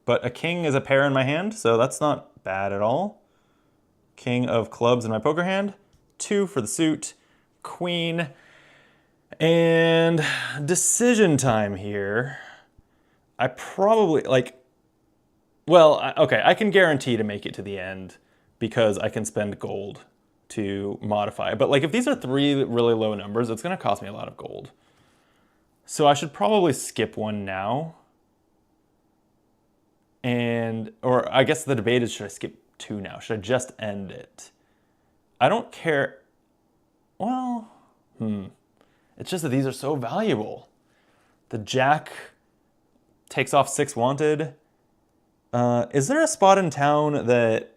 but a king is a pair in my hand, so that's not bad at all. King of clubs in my poker hand. 2 for the suit, queen, and decision time here. I probably, okay, I can guarantee to make it to the end because I can spend gold to modify. But if these are 3 really low numbers, it's gonna cost me a lot of gold. So I should probably skip one now. Or I guess the debate is, should I skip 2 now? Should I just end it? I don't care. Well, it's just that these are so valuable. The jack takes off 6 wanted. Is there a spot in town that...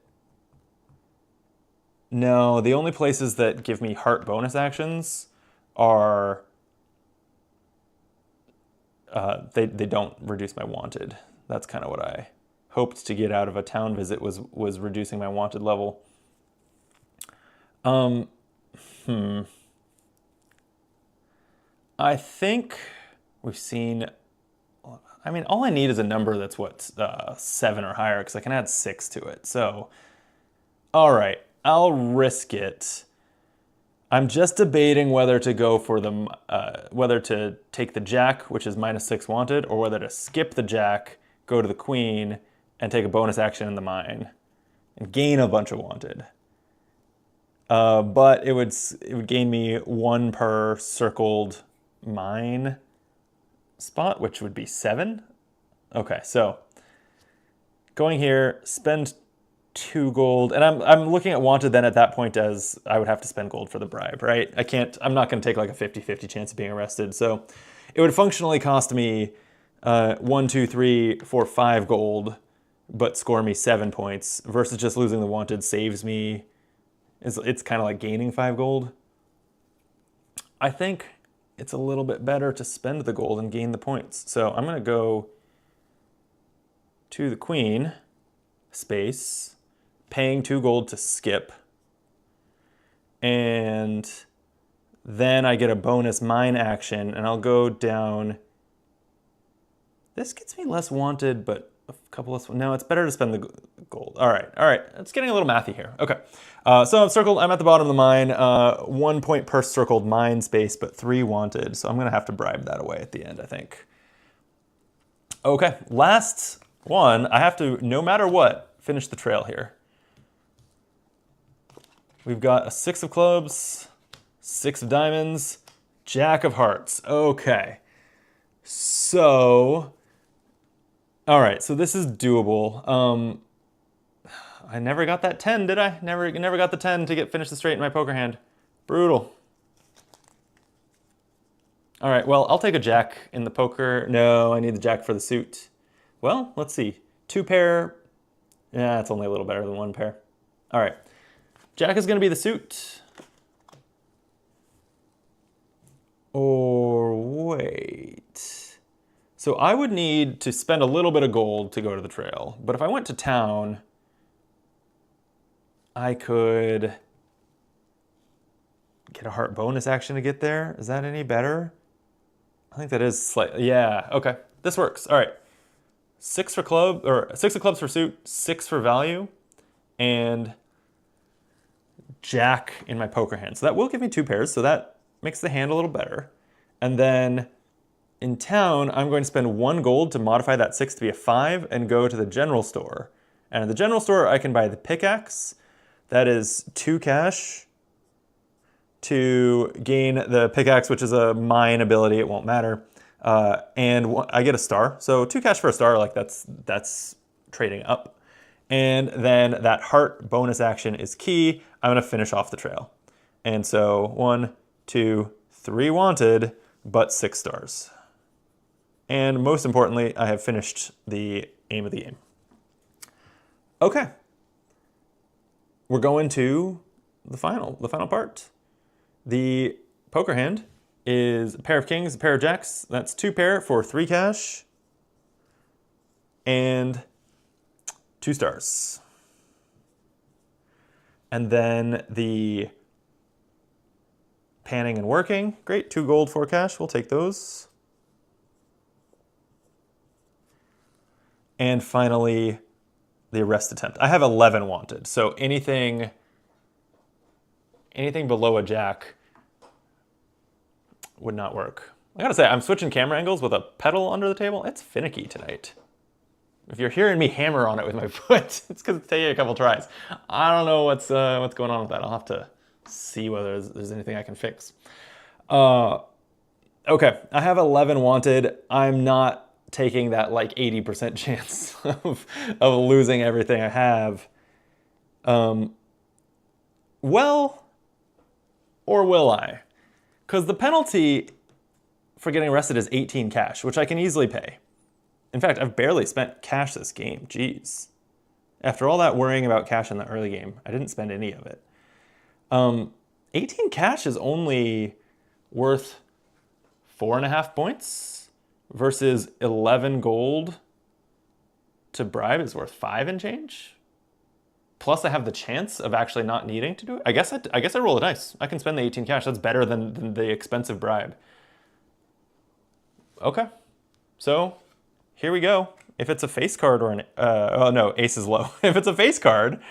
No, the only places that give me heart bonus actions are... they don't reduce my wanted. That's kind of what I hoped to get out of a town visit, was reducing my wanted level. I think we've seen, I mean, all I need is a number that's 7 or higher, because I can add 6 to it. So, all right, I'll risk it. I'm just debating whether to go for whether to take the jack, which is -6 wanted, or whether to skip the jack, go to the queen, and take a bonus action in the mine, and gain a bunch of wanted. But it would gain me 1 per circled mine spot, which would be 7. Okay, so going here, spend 2 gold, and I'm looking at wanted then at that point as I would have to spend gold for the bribe, right? I'm not going to take like a 50-50 chance of being arrested, so it would functionally cost me 1, 2, 3, 4, 5 gold, but score me 7 points, versus just losing the wanted saves me. It's kind of like gaining 5 gold. I think it's a little bit better to spend the gold and gain the points. So I'm going to go to the queen, space, paying 2 gold to skip, and then I get a bonus mine action, and I'll go down. This gets me less wanted, but a couple less. No, it's better to spend the gold. All right. It's getting a little mathy here. Okay, so I'm circled. I'm at the bottom of the mine. 1 point per circled mine space, but 3 wanted. So I'm gonna have to bribe that away at the end, I think. Okay, last one. I have to, no matter what, finish the trail here. We've got a 6 of clubs, 6 of diamonds, Jack of hearts. Okay, so. All right, so this is doable. I never got that 10, did I? Never got the 10 to finish the straight in my poker hand. Brutal. All right, well, I'll take a jack in the poker. No, I need the jack for the suit. Well, let's see. 2 pair. Yeah, it's only a little better than 1 pair. All right, jack is gonna be the suit. Or wait. So I would need to spend a little bit of gold to go to the trail. But if I went to town, I could get a heart bonus action to get there. Is that any better? I think that is slightly, yeah, okay. This works, all right. 6 for club, or 6 of clubs for suit, 6 for value, and jack in my poker hand. So that will give me 2 pairs, so that makes the hand a little better. And then in town, I'm going to spend 1 gold to modify that 6 to be a 5 and go to the general store. And at the general store, I can buy the pickaxe. That is 2 cash to gain the pickaxe, which is a mine ability. It won't matter. And I get a star. So 2 cash for a star, like that's trading up. And then that heart bonus action is key. I'm going to finish off the trail. And so 1, 2, 3 wanted, but 6 stars. And most importantly, I have finished the aim of the game. Okay. We're going to the final part. The poker hand is a pair of kings, a pair of jacks. That's 2 pair for 3 cash and 2 stars. And then the panning and working. Great, 2 gold, 4 cash. We'll take those. And finally, the arrest attempt. I have 11 wanted, so anything below a jack would not work. I gotta say, I'm switching camera angles with a pedal under the table. It's finicky tonight. If you're hearing me hammer on it with my foot, it's because it's taking a couple tries. I don't know what's going on with that. I'll have to see whether there's anything I can fix. Okay, I have 11 wanted. I'm not taking that like 80% chance of losing everything I have. Well, or will I? Because the penalty for getting arrested is 18 cash, which I can easily pay. In fact, I've barely spent cash this game, jeez. After all that worrying about cash in the early game, I didn't spend any of it. 18 cash is only worth 4.5 points. Versus 11 gold to bribe is worth 5 and change. Plus I have the chance of actually not needing to do it. I guess I roll a dice. I can spend the 18 cash. That's better than the expensive bribe. Okay, so here we go. If it's a face card or an, oh no, ace is low. If it's a face card,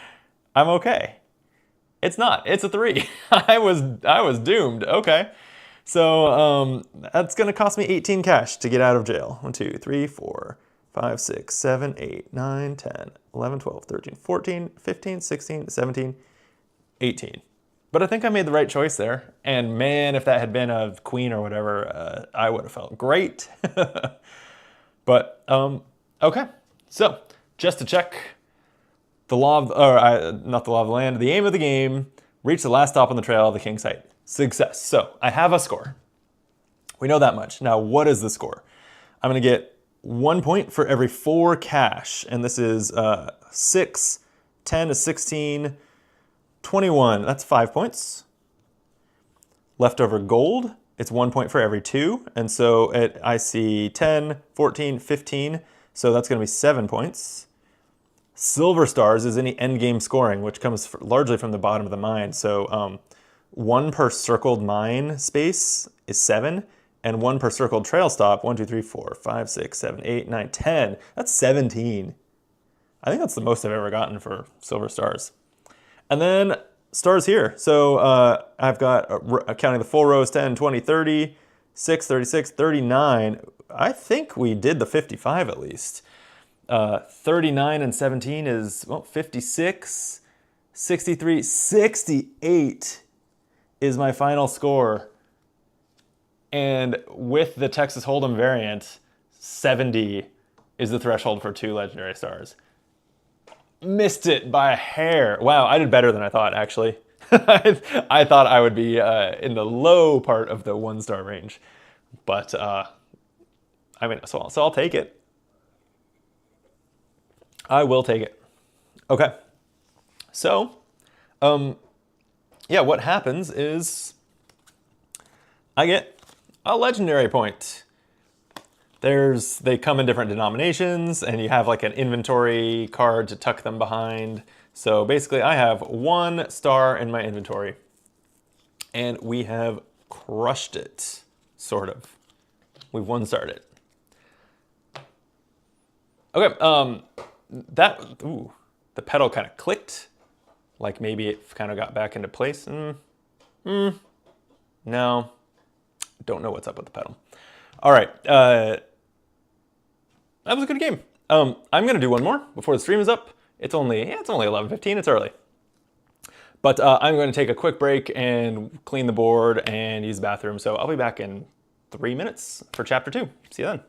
I'm okay. It's not, it's a 3. I was doomed, okay. So that's gonna cost me 18 cash to get out of jail. 1, 2, 3, 4, 5, 6, 7, 8, 9, 10, 11, 12, 13, 14, 15, 16, 17, 18. But I think I made the right choice there. And man, if that had been a queen or whatever, I would have felt great. But okay, so just to check, The law of, or not the law of the land, the aim of the game, reach the last stop on the trail, the king's height. Success. So I have a score. We know that much. Now, what is the score? I'm going to get 1 point for every 4 cash. And this is 6, 10 to 16, 21. That's 5 points. Leftover gold, it's 1 point for every 2. And so I see 10, 14, 15. So that's going to be 7 points. Silver stars is any end game scoring, which comes largely from the bottom of the mine. So 1 per circled mine space is 7, and 1 per circled trail stop, 1, 2, 3, 4, 5, 6, 7, 8, 9, 10. That's 17. I think that's the most I've ever gotten for silver stars. And then stars here. So I've got, counting the full rows, 10, 20, 30, 6, 36, 39. I think we did the 55 at least. 39 and 17 is, well, 56, 63, 68 is my final score. And with the Texas Hold'em variant, 70 is the threshold for 2 legendary stars. Missed it by a hair. Wow, I did better than I thought, actually. I thought I would be in the low part of the 1-star range. But, I mean, so I'll take it. I will take it. Okay. So, yeah, what happens is I get a legendary point. They come in different denominations, and you have like an inventory card to tuck them behind. So basically I have 1 star in my inventory, and we have crushed it, sort of. We've 1-starred it. Okay, the pedal kind of clicked, like maybe it kind of got back into place. No, don't know what's up with the pedal. All right, that was a good game. I'm gonna do one more before the stream is up. It's only 11:15. It's early, but I'm going to take a quick break and clean the board and use the bathroom. So I'll be back in 3 minutes for chapter 2. See you then.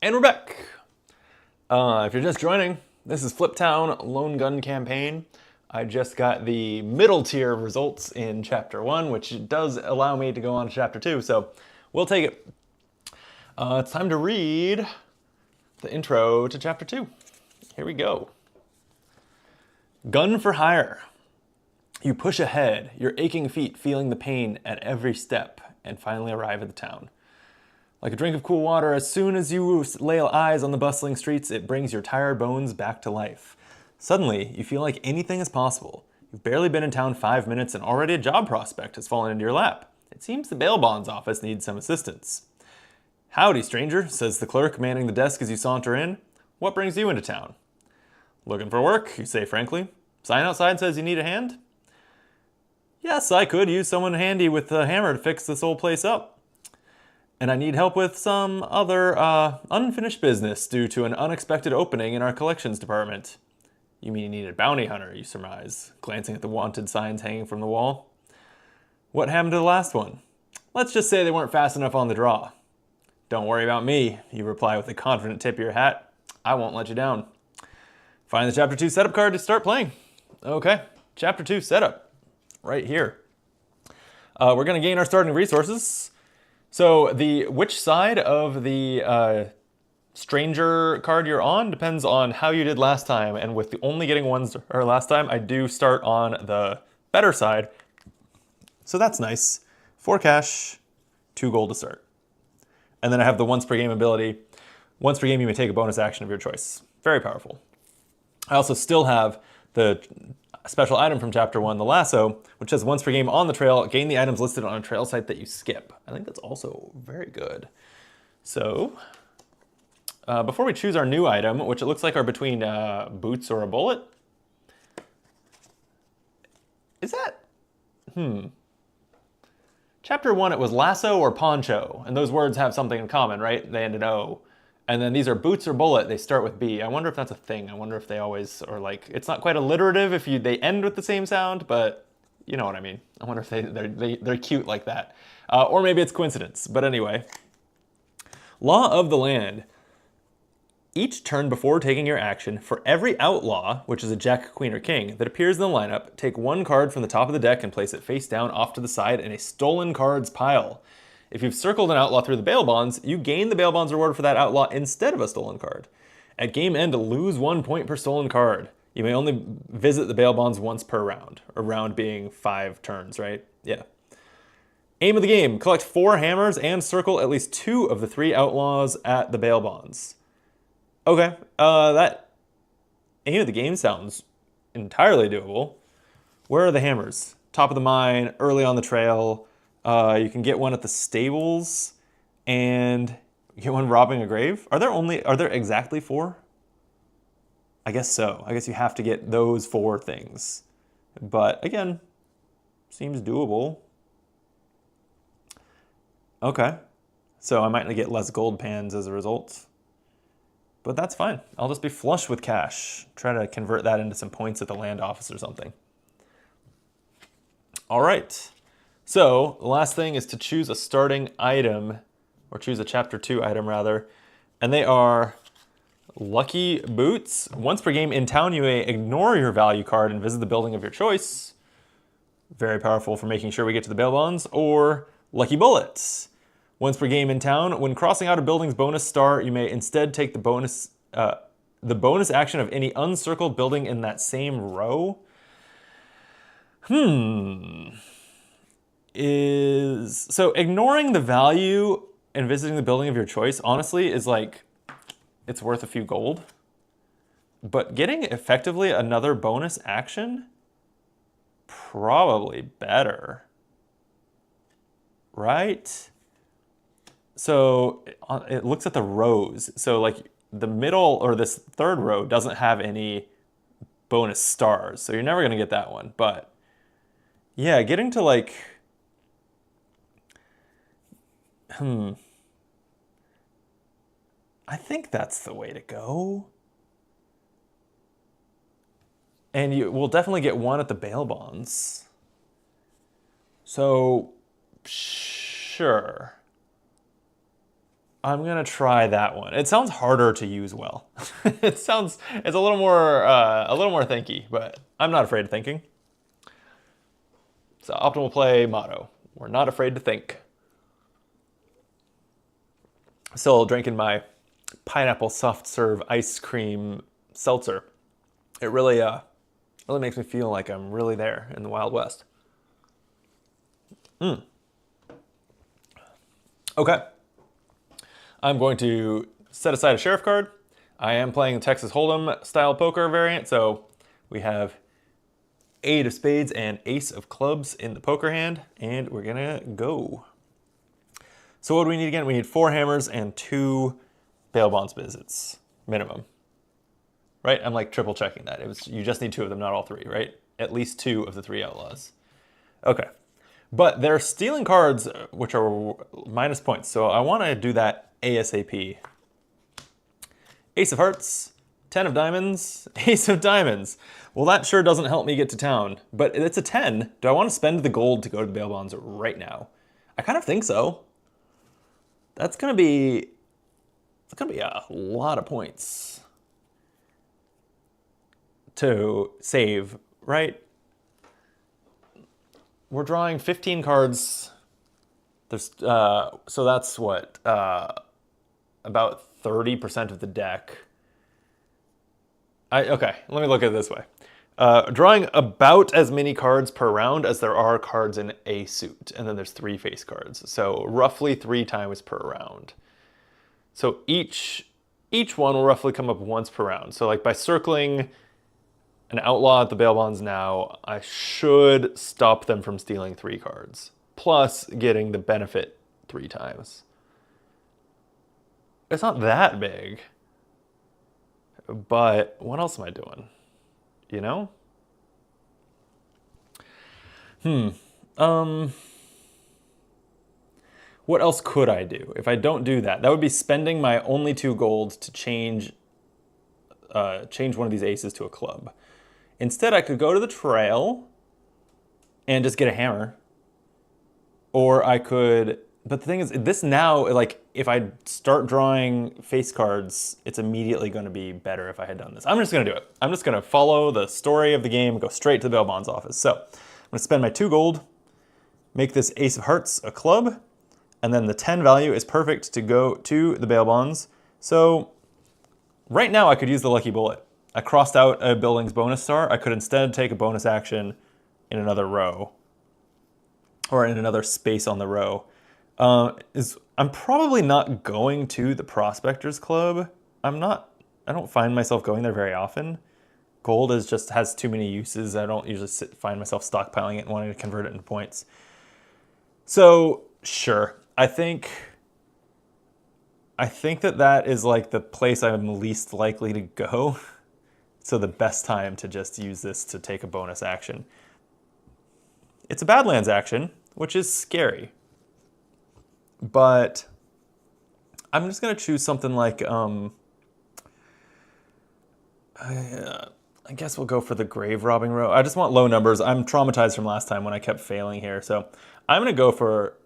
And we're back. If you're just joining, this is Fliptown Lone Gun Campaign. I just got the middle tier of results in Chapter 1, which does allow me to go on to Chapter 2, so we'll take it. It's time to read the intro to Chapter 2. Here we go. Gun for hire. You push ahead, your aching feet feeling the pain at every step, and finally arrive at the town. Like a drink of cool water, as soon as you lay eyes on the bustling streets, it brings your tired bones back to life. Suddenly, you feel like anything is possible. You've barely been in town 5 minutes and already a job prospect has fallen into your lap. It seems the bail bonds office needs some assistance. Howdy, stranger, says the clerk manning the desk as you saunter in. What brings you into town? Looking for work, you say frankly. Sign outside says you need a hand? Yes, I could use someone handy with a hammer to fix this old place up. And I need help with some other unfinished business due to an unexpected opening in our collections department. You mean you need a bounty hunter, you surmise, glancing at the wanted signs hanging from the wall. What happened to the last one? Let's just say they weren't fast enough on the draw. Don't worry about me, you reply with a confident tip of your hat. I won't let you down. Find the Chapter 2 setup card to start playing. Okay, Chapter 2 setup, right here. We're going to gain our starting resources. So which side of the stranger card you're on depends on how you did last time, and with the only getting ones or last time, I do start on the better side. So that's nice. 4 cash, 2 gold to start. And then I have the once per game ability. Once per game you may take a bonus action of your choice. Very powerful. I also still have the special item from Chapter 1, the lasso, which says once per game on the trail, gain the items listed on a trail site that you skip. I think that's also very good. So, before we choose our new item, which it looks like are between boots or a bullet. Is that? Chapter 1, it was lasso or poncho, and those words have something in common, right? They end in O. And then these are boots or bullet, they start with B. I wonder if that's a thing. I wonder if they always, or like, it's not quite alliterative if they end with the same sound, but you know what I mean. I wonder if they're cute like that. Or maybe it's coincidence, but anyway. Law of the land. Each turn before taking your action, for every outlaw, which is a jack, queen, or king, that appears in the lineup, take 1 card from the top of the deck and place it face down off to the side in a stolen cards pile. If you've circled an outlaw through the bail bonds, you gain the bail bonds reward for that outlaw instead of a stolen card. At game end, lose 1 point per stolen card. You may only visit the bail bonds once per round, a round being 5 turns, right? Yeah. Aim of the game, collect 4 hammers and circle at least 2 of the 3 outlaws at the bail bonds. Okay, that aim of the game sounds entirely doable. Where are the hammers? Top of the mine, early on the trail. You can get one at the stables, and get one robbing a grave. Are there exactly 4? I guess so. I guess you have to get those 4 things. But again, seems doable. Okay. So I might get less gold pans as a result. But that's fine. I'll just be flush with cash. Try to convert that into some points at the land office or something. All right. So the last thing is to choose a starting item, or choose a Chapter 2 item rather, and they are Lucky Boots. Once per game in town, you may ignore your value card and visit the building of your choice. Very powerful for making sure we get to the bail bonds. Or Lucky Bullets. Once per game in town, when crossing out a building's bonus star, you may instead take the bonus action of any uncircled building in that same row. So ignoring the value and visiting the building of your choice, honestly, is like, it's worth a few gold. But getting effectively another bonus action, probably better. Right? So it looks at the rows. So like the middle, or this third row, doesn't have any bonus stars. So you're never going to get that one. But yeah, getting to like, I think that's the way to go. And you will definitely get one at the bail bonds. So, sure. I'm gonna try that one. It sounds harder to use well. It's a little more thinky, but I'm not afraid of thinking. So optimal play motto: we're not afraid to think. Still drinking my pineapple soft serve ice cream seltzer. It really makes me feel like I'm really there in the Wild West. Okay. I'm going to set aside a sheriff card. I am playing the Texas Hold'em style poker variant, so we have 8 of spades and ace of clubs in the poker hand, and we're gonna go. So what do we need again? We need 4 hammers and 2 bail bonds visits, minimum. Right? I'm like triple checking that. You just need 2 of them, not all 3, right? At least 2 of the 3 outlaws. Okay. But they're stealing cards, which are minus points, so I want to do that ASAP. Ace of hearts, 10 of diamonds, ace of diamonds. Well, that sure doesn't help me get to town, but it's a 10. Do I want to spend the gold to go to the bail bonds right now? I kind of think so. That's gonna be a lot of points to save, right? We're drawing 15 cards. There's so that's what about 30% of the deck. Okay, let me look at it this way. Drawing about as many cards per round as there are cards in a suit, and then there's 3 face cards. So roughly 3 times per round. So each one will roughly come up once per round. So like by circling an outlaw at the bail bonds now, I should stop them from stealing 3 cards, plus getting the benefit 3 times. It's not that big, but what else am I doing? You know? What else could I do if I don't do that? That would be spending my only 2 gold to change one of these aces to a club. Instead, I could go to the trail and just get a hammer. Or I could, but the thing is, this now, like, if I start drawing face cards, it's immediately going to be better if I had done this. I'm just going to do it. I'm just going to follow the story of the game and go straight to the bail bonds office. So I'm going to spend my 2 gold, make this ace of hearts a club, and then the 10 value is perfect to go to the bail bonds. So right now I could use the lucky bullet. I crossed out a building's bonus star. I could instead take a bonus action in another row, or in another space on the row. I'm probably not going to the Prospectors Club. I don't find myself going there very often. Gold has too many uses. I don't usually find myself stockpiling it and wanting to convert it into points. So sure, I think that is like the place I'm least likely to go. So the best time to just use this to take a bonus action. It's a Badlands action, which is scary. But I'm just going to choose something like, I guess we'll go for the grave robbing row. I just want low numbers. I'm traumatized from last time when I kept failing here. So I'm going to go for,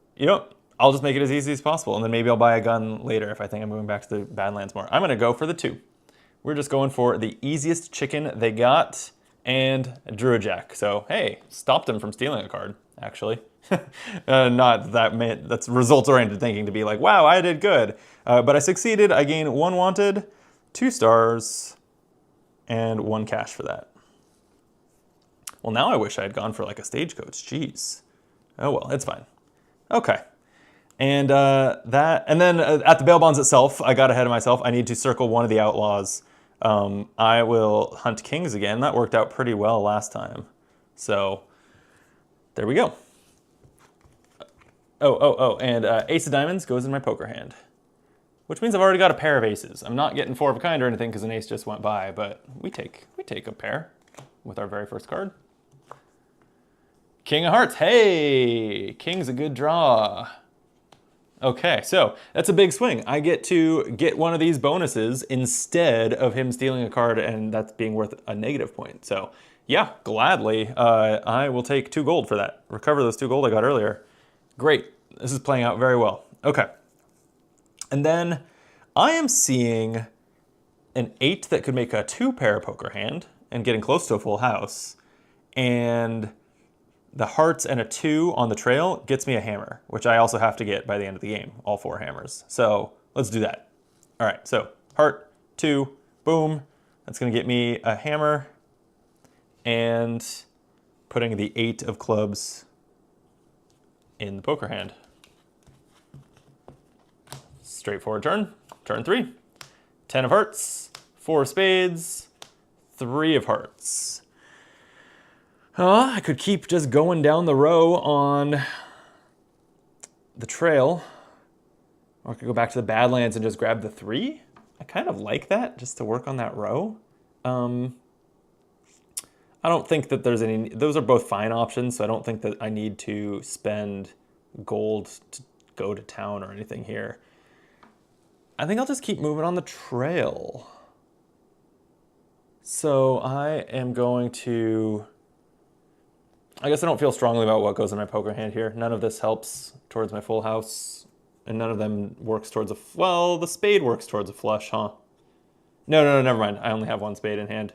I'll just make it as easy as possible. And then maybe I'll buy a gun later if I think I'm going back to the Badlands more. I'm going to go for the 2. We're just going for the easiest chicken they got and drew a jack. So, hey, stopped him from stealing a card, actually. Not that that's results-oriented thinking to be like, wow, I did good. But I succeeded. I gained 1 wanted, 2 stars, and 1 cash for that. Well, now I wish I had gone for like a stagecoach. Jeez. Oh, well, it's fine. Okay. And and then at the bail bonds itself, I got ahead of myself. I need to circle one of the outlaws. I will hunt kings again. That worked out pretty well last time. So there we go. And ace of diamonds goes in my poker hand, which means I've already got a pair of aces. I'm not getting 4 of a kind or anything because an ace just went by, but we take a pair with our very first card. King of hearts. Hey, king's a good draw. Okay, so that's a big swing. I get to get one of these bonuses instead of him stealing a card, and that's being worth a negative point. So yeah, gladly, I will take 2 gold for that. Recover those 2 gold I got earlier. Great, this is playing out very well. Okay, And then I am seeing an 8 that could make a 2-pair poker hand and getting close to a full house. And the hearts and a 2 on the trail gets me a hammer, which I also have to get by the end of the game, all 4 hammers. So let's do that. All right, so heart, 2, boom. That's gonna get me a hammer and putting the 8 of clubs in the poker hand. Straightforward turn. Turn 3. 10 of hearts, 4 of spades, 3 of hearts. I could keep just going down the row on the trail, or I could go back to the Badlands and just grab the 3. I kind of like that, just to work on that row. I don't think that there's any, those are both fine options, so I don't think that I need to spend gold to go to town or anything here. I think I'll just keep moving on the trail. So I am going to, I guess I don't feel strongly about what goes in my poker hand here. None of this helps towards my full house, and none of them works towards a, well, the spade works towards a flush, huh? No, never mind. I only have 1 spade in hand.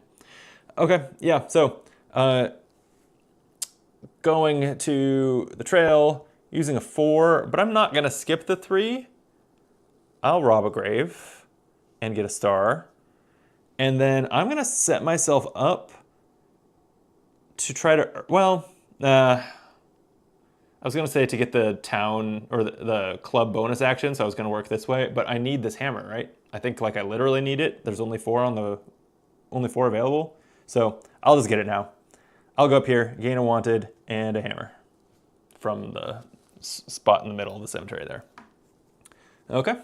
Okay, yeah, so going to the trail, using a 4, but I'm not gonna skip the 3. I'll rob a grave and get a star. And then I'm gonna set myself up to try to, well, I was gonna say to get the town or the club bonus action, so I was gonna work this way, but I need this hammer, right? I think like I literally need it. There's only 4 on the, only 4 available. So I'll just get it now. I'll go up here, gain a wanted, and a hammer from the spot in the middle of the cemetery there. Okay.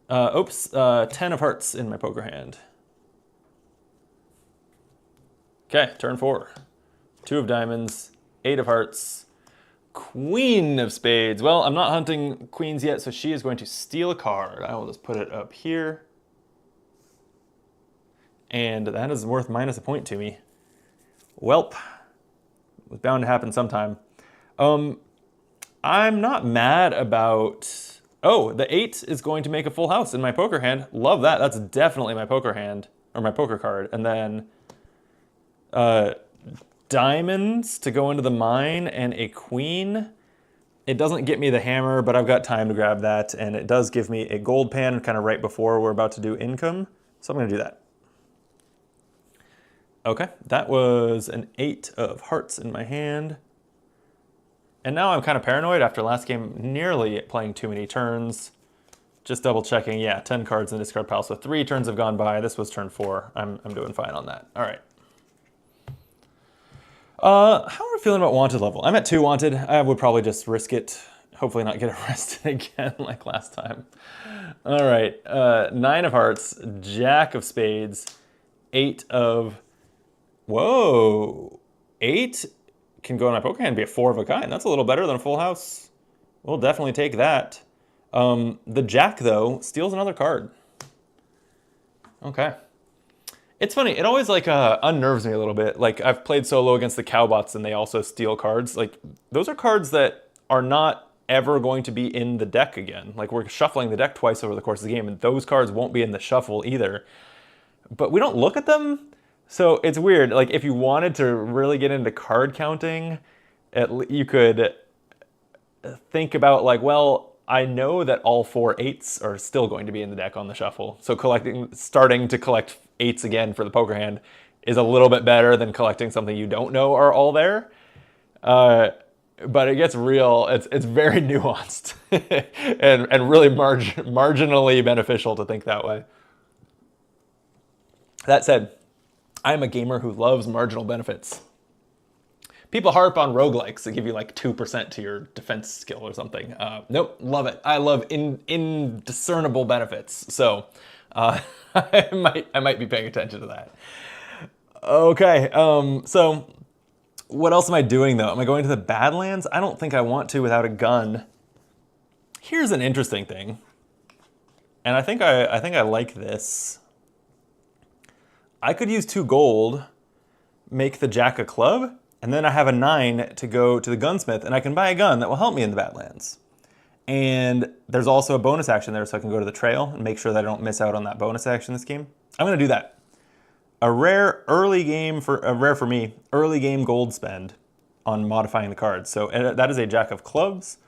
Oops, 10 of hearts in my poker hand. Okay, turn 4. 2 of diamonds, 8 of hearts, queen of spades. Well, I'm not hunting queens yet, so she is going to steal a card. I will just put it up here. And that is worth minus a point to me. Welp, it was bound to happen sometime. I'm not mad about, oh, the 8 is going to make a full house in my poker hand. Love that, that's definitely my poker hand, or my poker card. And then diamonds to go into the mine and a queen. It doesn't get me the hammer, but I've got time to grab that. And it does give me a gold pan kind of right before we're about to do income. So I'm gonna do that. Okay, that was an 8 of hearts in my hand. And now I'm kind of paranoid after last game, nearly playing too many turns. Just double checking, yeah, 10 cards in the discard pile. So 3 turns have gone by. This was turn 4. I'm doing fine on that. All right. How are we feeling about wanted level? I'm at 2 wanted. I would probably just risk it. Hopefully not get arrested again like last time. All right, 9 of hearts, jack of spades, 8 of, whoa, 8 can go in my poker hand and be a 4 of a kind. That's a little better than a full house. We'll definitely take that. The jack, though, steals another card. Okay. It's funny, it always like unnerves me a little bit. Like I've played solo against the cowbots and they also steal cards. Like those are cards that are not ever going to be in the deck again. Like we're shuffling the deck twice over the course of the game and those cards won't be in the shuffle either. But we don't look at them. So it's weird. Like if you wanted to really get into card counting, you could think about like, well, I know that all 4 8s are still going to be in the deck on the shuffle. So starting to collect 8s again for the poker hand is a little bit better than collecting something you don't know are all there. But it gets real, it's very nuanced and really marginally beneficial to think that way. That said, I'm a gamer who loves marginal benefits. People harp on roguelikes that give you like 2% to your defense skill or something. Nope, love it. I love indiscernible benefits. So I might be paying attention to that. Okay, so what else am I doing though? Am I going to the Badlands? I don't think I want to without a gun. Here's an interesting thing. And I think I like this. I could use 2 gold, make the jack a club, and then I have a 9 to go to the gunsmith, and I can buy a gun that will help me in the Badlands. And there's also a bonus action there, so I can go to the trail and make sure that I don't miss out on that bonus action this game. I'm going to do that. A rare for me, early game gold spend on modifying the cards. So that is a Jack of Clubs.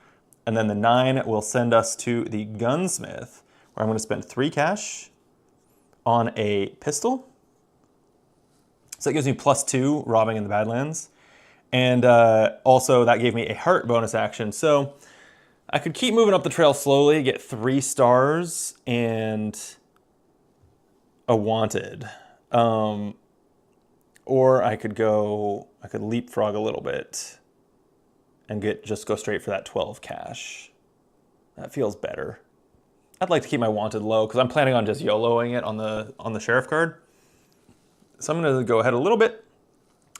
And then the 9 will send us to the Gunsmith, where I'm going to spend 3 cash on a pistol. So that gives me +2 robbing in the Badlands. And also that gave me a heart bonus action. So I could keep moving up the trail slowly, get 3 stars and a wanted. Or I could leapfrog a little bit and just go straight for that 12 cash. That feels better. I'd like to keep my wanted low because I'm planning on just YOLOing it on the sheriff card. So I'm gonna go ahead a little bit.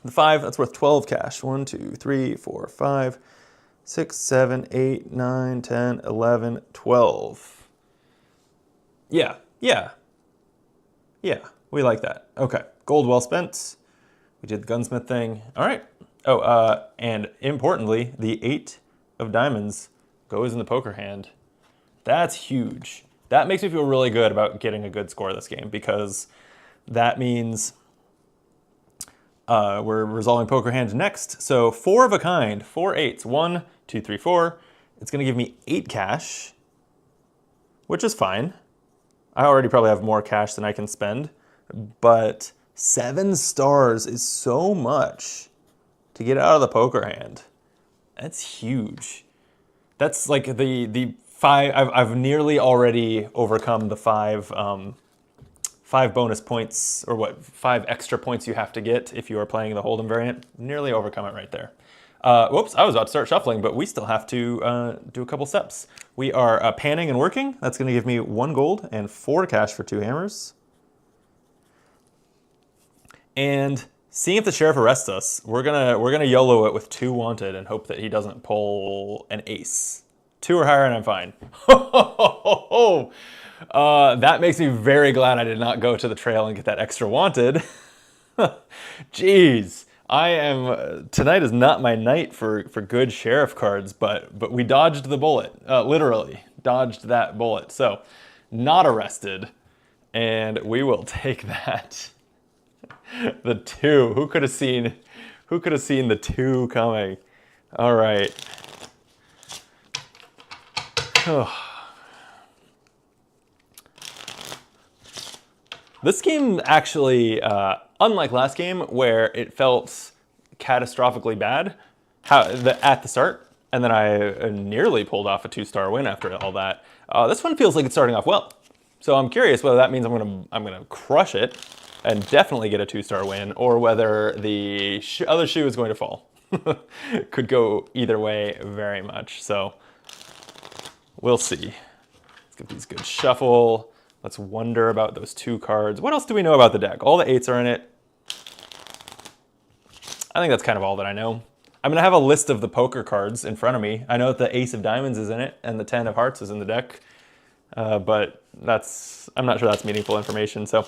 The 5, that's worth 12 cash. 1, 2, 3, 4, 5, 6, 7, 8, 9, 10, 11, 12. Yeah, we like that. Okay, gold well spent. We did the gunsmith thing. All right. Oh, and importantly, the 8 of diamonds goes in the poker hand. That's huge. That makes me feel really good about getting a good score this game because that means we're resolving poker hand next. So 4 of a kind, 4 8s. 1, 2, 3, 4. It's going to give me 8 cash, which is fine. I already probably have more cash than I can spend, but 7 stars is so much to get out of the poker hand. That's huge. That's like the 5. I've nearly already overcome the 5 bonus points, or 5 extra points you have to get if you are playing the Hold'em variant. Nearly overcome it right there. Whoops, I was about to start shuffling, but we still have to do a couple steps. We are panning and working. That's going to give me 1 gold and 4 cash for 2 hammers. And seeing if the sheriff arrests us, we're gonna YOLO it with 2 wanted and hope that he doesn't pull an ace. 2 or higher and I'm fine. That makes me very glad I did not go to the trail and get that extra wanted. Jeez, tonight is not my night for good sheriff cards, but we dodged the bullet, literally dodged that bullet. So not arrested, and we will take that. The 2, who could have seen the 2 coming? All right. This game actually, unlike last game where it felt catastrophically bad at the start, and then I nearly pulled off a 2-star win after all that. This one feels like it's starting off well. So I'm curious whether that means I'm gonna crush it and definitely get a 2-star win, or whether the other shoe is going to fall. Could go either way very much. So we'll see. Let's give these a good shuffle. Let's wonder about those 2 cards. What else do we know about the deck? All the 8s are in it. I think that's kind of all that I know. I'm gonna have a list of the poker cards in front of me. I know that the ace of diamonds is in it and the 10 of hearts is in the deck, but I'm not sure that's meaningful information. So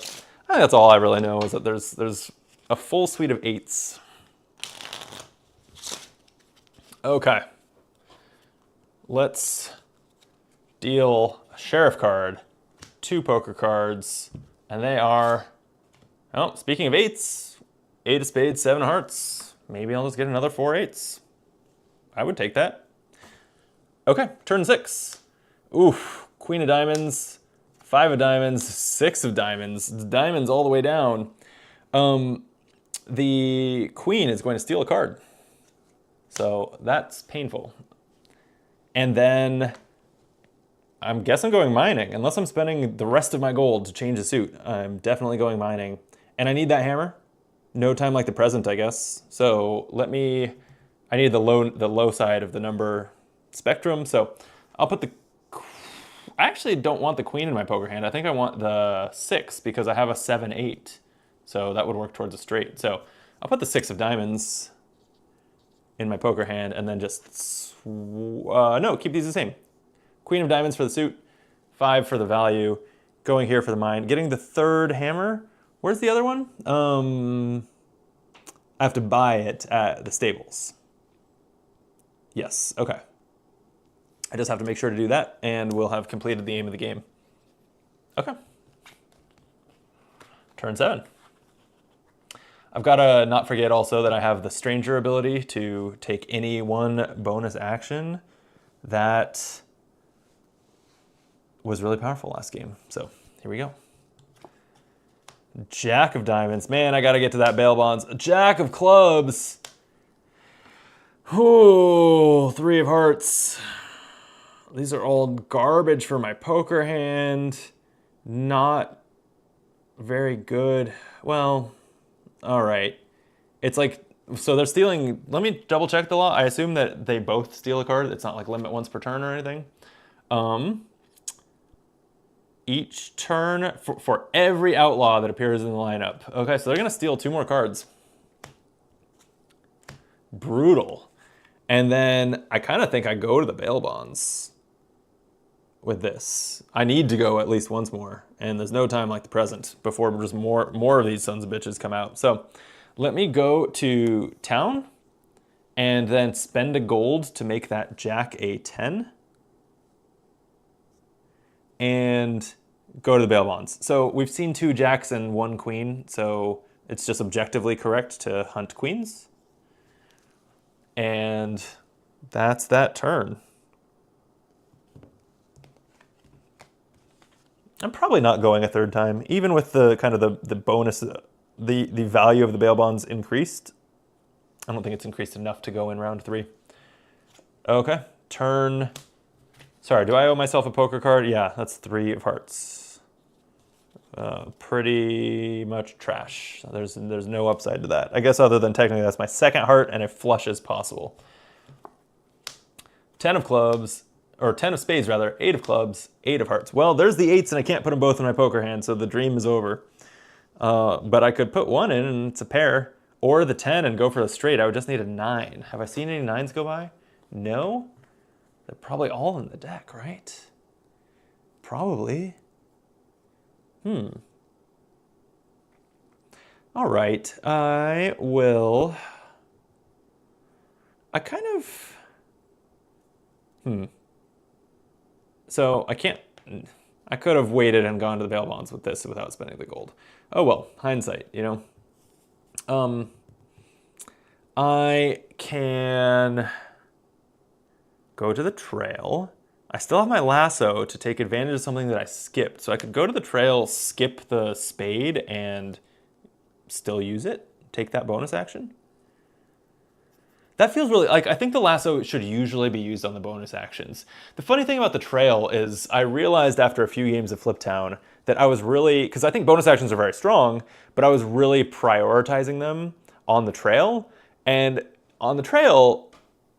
I think that's all I really know, is that there's a full suite of 8s. Okay. Let's deal a sheriff card, 2 poker cards, and they are, oh, speaking of 8s, 8 of spades, 7 of hearts. Maybe I'll just get another 4 8s. I would take that. Okay, turn 6. Oof, queen of diamonds, 5 of diamonds, 6 of diamonds. Diamonds all the way down. The queen is going to steal a card. So that's painful. And then I guess I'm going mining. Unless I'm spending the rest of my gold to change the suit, I'm definitely going mining. And I need that hammer. No time like the present, I guess. So I need the low side of the number spectrum. So I'll put I actually don't want the queen in my poker hand. I think I want the 6 because I have a 7 8. So that would work towards a straight. So I'll put the 6 of diamonds in my poker hand and then just, no, keep these the same. Queen of diamonds for the suit, 5 for the value, going here for the mine, getting the 3rd hammer. Where's the other one? I have to buy it at the stables. Yes, okay. I just have to make sure to do that, and we'll have completed the aim of the game. Okay. Turn 7. I've got to not forget also that I have the Stranger ability to take any one bonus action. That was really powerful last game. So here we go. Jack of diamonds. Man, I got to get to that bail bonds. Jack of clubs. Ooh, 3 of hearts. These are all garbage for my poker hand. Not very good. Well, all right. It's like, so they're stealing, let me double check the law. I assume that they both steal a card. It's not like limit once per turn or anything. Each turn for every outlaw that appears in the lineup. Okay, so they're gonna steal 2 more cards. Brutal. And then I kind of think I go to the bail bonds with this. I need to go at least once more, and there's no time like the present before just more of these sons of bitches come out. So let me go to town and then spend a gold to make that Jack a 10 and go to the bail bonds. So we've seen 2 jacks and 1 queen, so it's just objectively correct to hunt queens. And that's that turn. I'm probably not going a 3rd time, even with the kind of the bonus, the value of the bail bonds increased. I don't think it's increased enough to go in round 3. Okay, turn. Sorry, do I owe myself a poker card? Yeah, that's 3 of hearts. Pretty much trash. There's no upside to that. I guess other than technically that's my 2nd heart and a flush as possible. 10 of clubs, or 10 of spades rather, 8 of clubs, 8 of hearts. Well, there's the 8s and I can't put them both in my poker hand, so the dream is over. But I could put 1 in and it's a pair, or the 10 and go for the straight. I would just need a 9. Have I seen any 9s go by? No? They're probably all in the deck, right? Probably. All right, I kind of, So I could have waited and gone to the bail bonds with this without spending the gold. Oh well, hindsight, you know. I can go to the trail. I still have my lasso to take advantage of something that I skipped. So I could go to the trail, skip the spade, and still use it. Take that bonus action. That feels really, like, I think the lasso should usually be used on the bonus actions. The funny thing about the trail is I realized after a few games of Fliptown that I was really, because I think bonus actions are very strong, but I was really prioritizing them on the trail. And on the trail,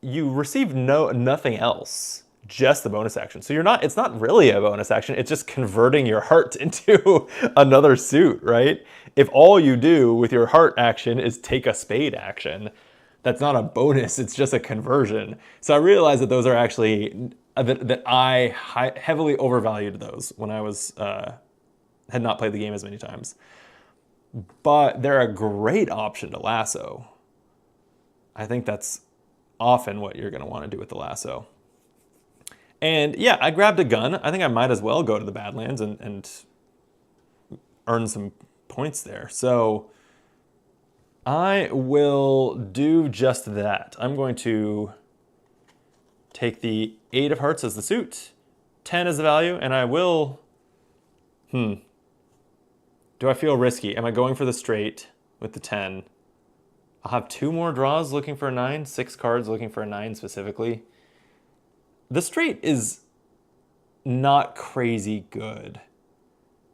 you receive nothing else. Just the bonus action. So it's not really a bonus action, it's just converting your heart into another suit, right? If all you do with your heart action is take a spade action, that's not a bonus, it's just a conversion. So I realized that those are actually, that I heavily overvalued those when I had not played the game as many times. But they're a great option to lasso. I think that's often what you're gonna wanna do with the lasso. And yeah, I grabbed a gun. I think I might as well go to the Badlands and earn some points there. So I will do just that. I'm going to take the 8 of hearts as the suit, 10 as the value, and I will, do I feel risky? Am I going for the straight with the 10? I'll have 2 more draws looking for a 9, 6 cards looking for a 9 specifically. The straight is not crazy good.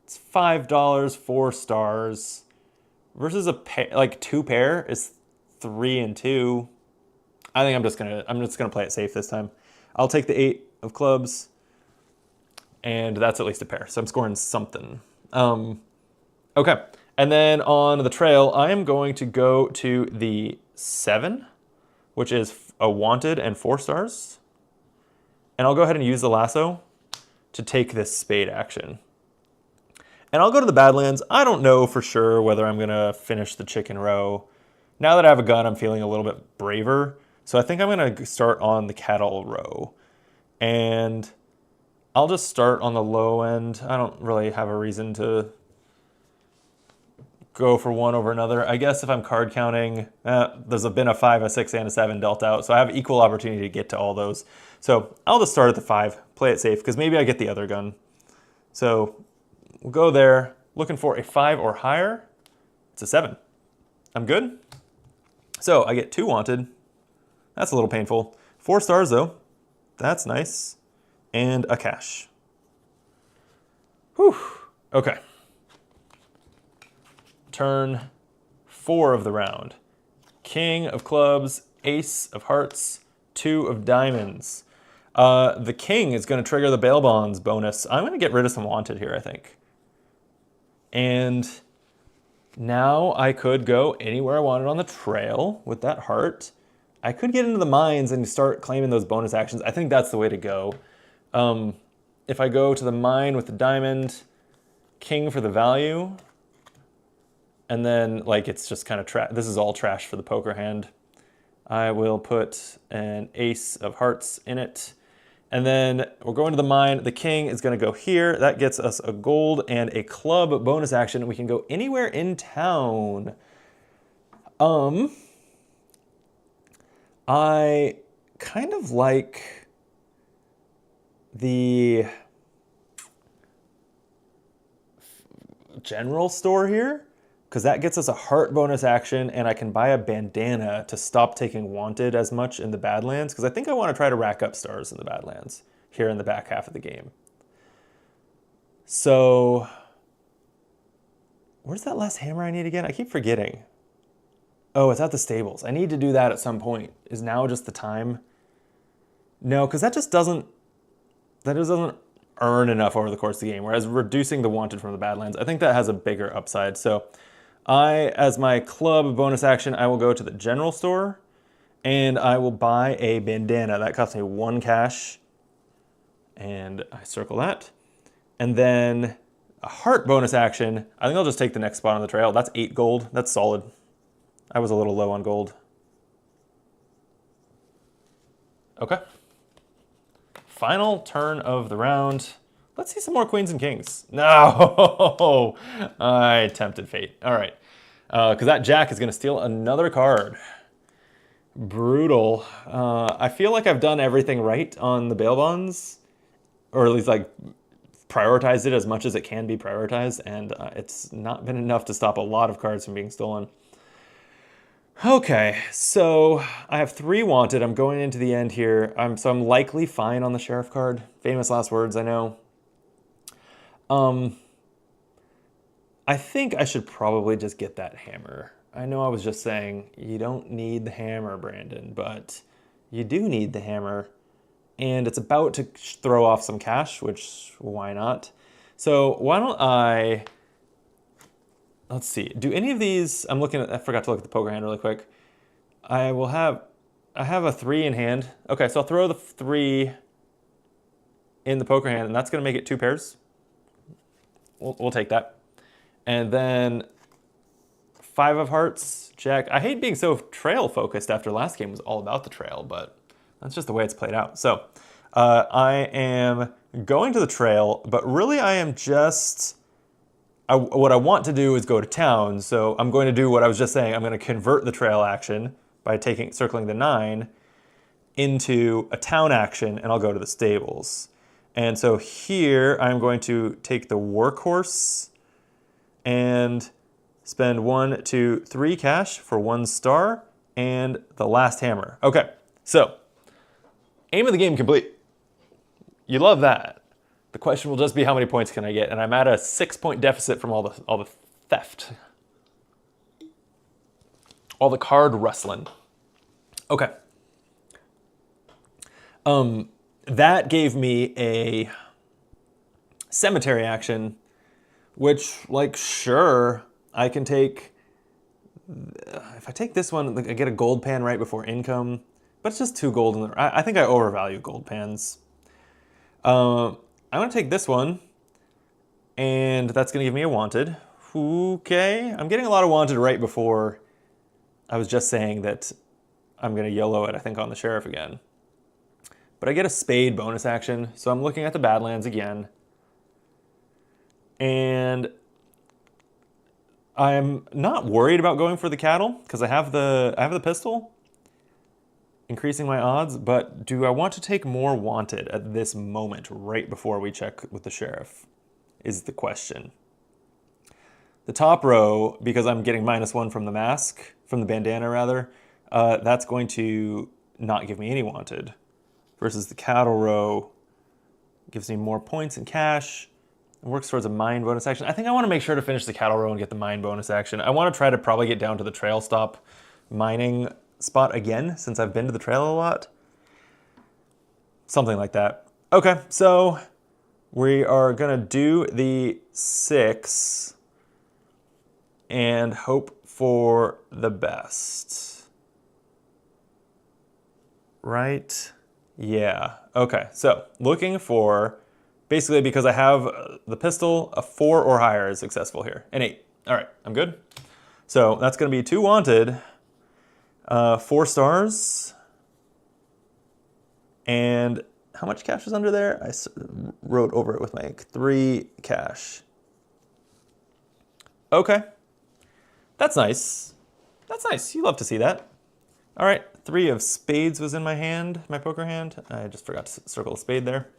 It's $5, 4 stars, versus a pair, like 2 pair is 3 and 2. I think I'm just gonna play it safe this time. I'll take the 8 of clubs, and that's at least a pair. So I'm scoring something. Okay, and then on the trail, I am going to go to the 7, which is a wanted and 4 stars. And I'll go ahead and use the lasso to take this spade action. And I'll go to the Badlands. I don't know for sure whether I'm gonna finish the chicken row. Now that I have a gun, I'm feeling a little bit braver. So I think I'm gonna start on the cattle row. And I'll just start on the low end. I don't really have a reason to go for one over another. I guess if I'm card counting, there's been a 5, a 6, and a 7 dealt out, so I have equal opportunity to get to all those. So I'll just start at the 5, play it safe, because maybe I get the other gun. So we'll go there, looking for a 5 or higher. It's a 7. I'm good. So I get 2 wanted. That's a little painful. 4 stars though. That's nice. And a cash. Whew. Okay. Turn 4 of the round. King of clubs, ace of hearts, 2 of diamonds. The king is going to trigger the bail bonds bonus. I'm going to get rid of some wanted here, I think. And now I could go anywhere I wanted on the trail with that heart. I could get into the mines and start claiming those bonus actions. I think that's the way to go. If I go to the mine with the diamond, king for the value, and then like it's just kind of trash. This is all trash for the poker hand. I will put an ace of hearts in it. And then we're going to the mine. The king is going to go here. That gets us a gold and a club bonus action. We can go anywhere in town. I kind of like the general store here, because that gets us a heart bonus action, and I can buy a bandana to stop taking wanted as much in the Badlands, because I think I want to try to rack up stars in the Badlands here in the back half of the game. So, where's that last hammer I need again? I keep forgetting. Oh, it's at the stables. I need to do that at some point. Is now just the time? No, because that just doesn't earn enough over the course of the game, whereas reducing the wanted from the Badlands, I think that has a bigger upside. So as my club bonus action, I will go to the general store and I will buy a bandana. That costs me 1 cash, and I circle that. And then a heart bonus action, I think I'll just take the next spot on the trail. That's 8 gold. That's solid. I was a little low on gold. Okay. Final turn of the round. Let's see some more queens and kings. No, I tempted fate. All right, because that jack is going to steal another card. Brutal. I feel like I've done everything right on the bail bonds, or at least like prioritized it as much as it can be prioritized, and it's not been enough to stop a lot of cards from being stolen. Okay, so I have 3 wanted. I'm going into the end here. So I'm likely fine on the sheriff card. Famous last words, I know. I think I should probably just get that hammer. I know I was just saying, you don't need the hammer, Brandon, but you do need the hammer. And it's about to throw off some cash, which, why not? So why don't I... Let's see. Do any of these... I forgot to look at the poker hand really quick. I have a 3 in hand. Okay, so I'll throw the 3 in the poker hand, and that's going to make it 2 pairs. We'll take that. And then 5 of hearts, jack. I hate being so trail focused after last game was all about the trail, but that's just the way it's played out. So I am going to the trail, but really I am just... what I want to do is go to town, so I'm going to do what I was just saying. I'm going to convert the trail action by circling the 9 into a town action, and I'll go to the stables. And so here I'm going to take the workhorse and spend 1, 2, 3 cash for 1 star and the last hammer. Okay, so aim of the game complete. You love that. The question will just be how many points can I get, and I'm at a 6-point deficit from all the theft. All the card rustling. Okay. That gave me a cemetery action, which, like, sure, I can take... If I take this one, I get a gold pan right before income, but it's just 2 gold in there. I think I overvalue gold pans. I'm going to take this one, and that's going to give me a wanted. Okay, I'm getting a lot of wanted right before I was just saying that I'm going to YOLO it, I think, on the sheriff again. but I get a spade bonus action, so I'm looking at the Badlands again. And I'm not worried about going for the cattle because I have the pistol, increasing my odds, but do I want to take more wanted at this moment right before we check with the sheriff is the question. The top row, because I'm getting -1 from the mask, from the bandana rather, that's going to not give me any wanted. Versus the cattle row gives me more points in cash. It works towards a mine bonus action. I think I want to make sure to finish the cattle row and get the mine bonus action. I want to try to probably get down to the trail stop mining spot again, since I've been to the trail a lot. Something like that. Okay, so we are gonna do the 6 and hope for the best. Right? Yeah. Okay, so looking for, basically because I have the pistol, a 4 or higher is successful here. An 8. All right, I'm good. So that's gonna be 2 wanted, 4 stars, and how much cash is under there? I wrote over it with my ink. 3 cash. Okay. That's nice. That's nice. You love to see that. All right, 3 of spades was in my hand, my poker hand. I just forgot to circle a spade there.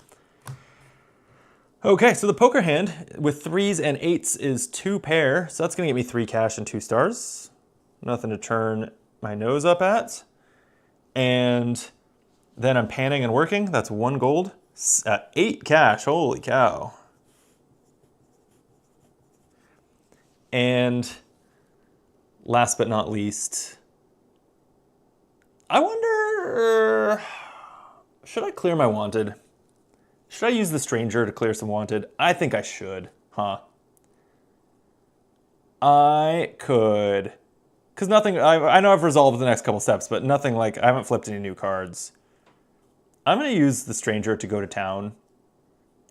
Okay, so the poker hand with 3s and 8s is 2 pair, so that's gonna get me 3 cash and 2 stars. Nothing to turn my nose up at. And then I'm panning and working. That's 1 gold. 8 cash, holy cow. And last but not least, I wonder, should I clear my wanted? Should I use the stranger to clear some wanted? I think I should, huh? I could, because nothing, I know I've resolved the next couple steps, but nothing like, I haven't flipped any new cards. I'm gonna use the stranger to go to town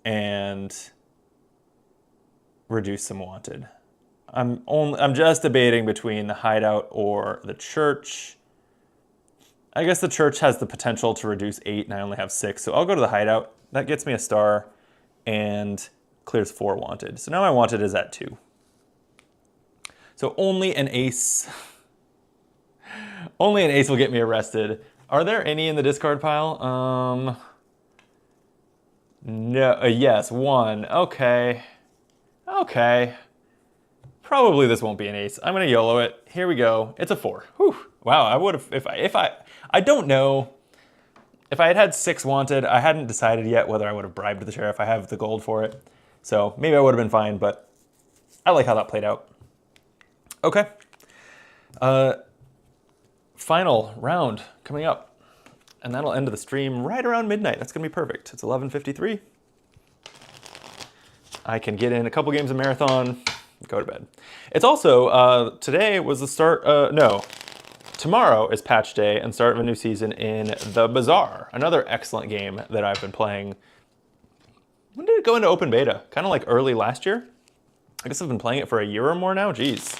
and reduce some wanted. I'm just debating between the hideout or the church. I guess the church has the potential to reduce 8 and I only have 6, so I'll go to the hideout. That gets me a star and clears 4 wanted. So now my wanted is at 2. So only an ace. Only an ace will get me arrested. Are there any in the discard pile? No, yes, 1. Okay. Okay. Probably this won't be an ace. I'm gonna YOLO it. Here we go. It's a 4. Whew. Wow, I would have, I don't know. If I had had 6 wanted, I hadn't decided yet whether I would have bribed the sheriff. I have the gold for it. So maybe I would have been fine, but I like how that played out. Okay. Final round coming up. And that'll end the stream right around midnight. That's gonna be perfect. It's 11:53. I can get in a couple games of Marathon, go to bed. It's also, today was the start, no. Tomorrow is patch day and start of a new season in The Bazaar, another excellent game that I've been playing. When did it go into open beta? Kind of like early last year? I guess I've been playing it for a year or more now, geez.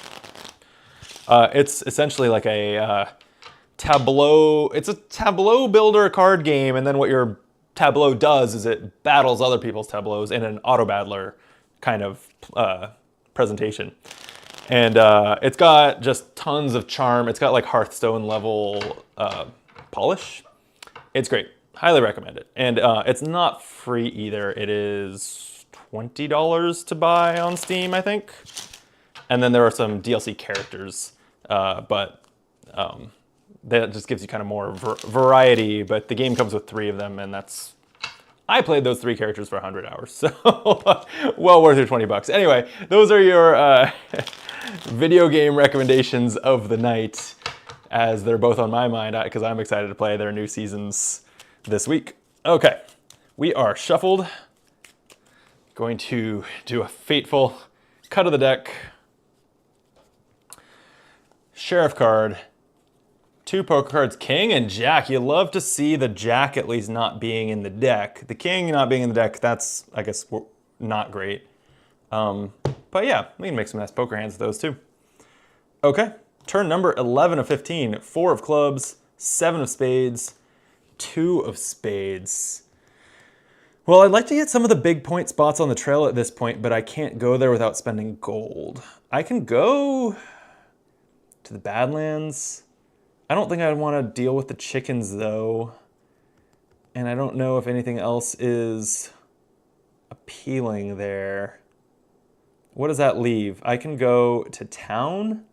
It's essentially like a tableau, it's a tableau builder card game, and then what your tableau does is it battles other people's tableaus in an auto battler kind of presentation. And it's got just tons of charm. It's got like Hearthstone level polish. It's great. Highly recommend it. And it's not free either. It is $20 to buy on Steam, I think. And then there are some DLC characters, but that just gives you kind of more variety. But the game comes with 3 of them, and that's, I played those 3 characters for 100 hours, so well worth your 20 bucks. Anyway, those are your video game recommendations of the night, as they're both on my mind because I'm excited to play their new seasons this week. Okay, we are shuffled. Going to do a fateful cut of the deck. Sheriff card. 2 poker cards, King and Jack. You love to see the Jack at least not being in the deck. The King not being in the deck, that's, I guess, not great. But yeah, we can make some nice poker hands with those too. Okay, turn number 11 of 15. 4 of clubs, 7 of spades, 2 of spades. Well, I'd like to get some of the big point spots on the trail at this point, but I can't go there without spending gold. I can go to the Badlands. I don't think I'd want to deal with the chickens, though. And I don't know if anything else is appealing there. What does that leave? I can go to town.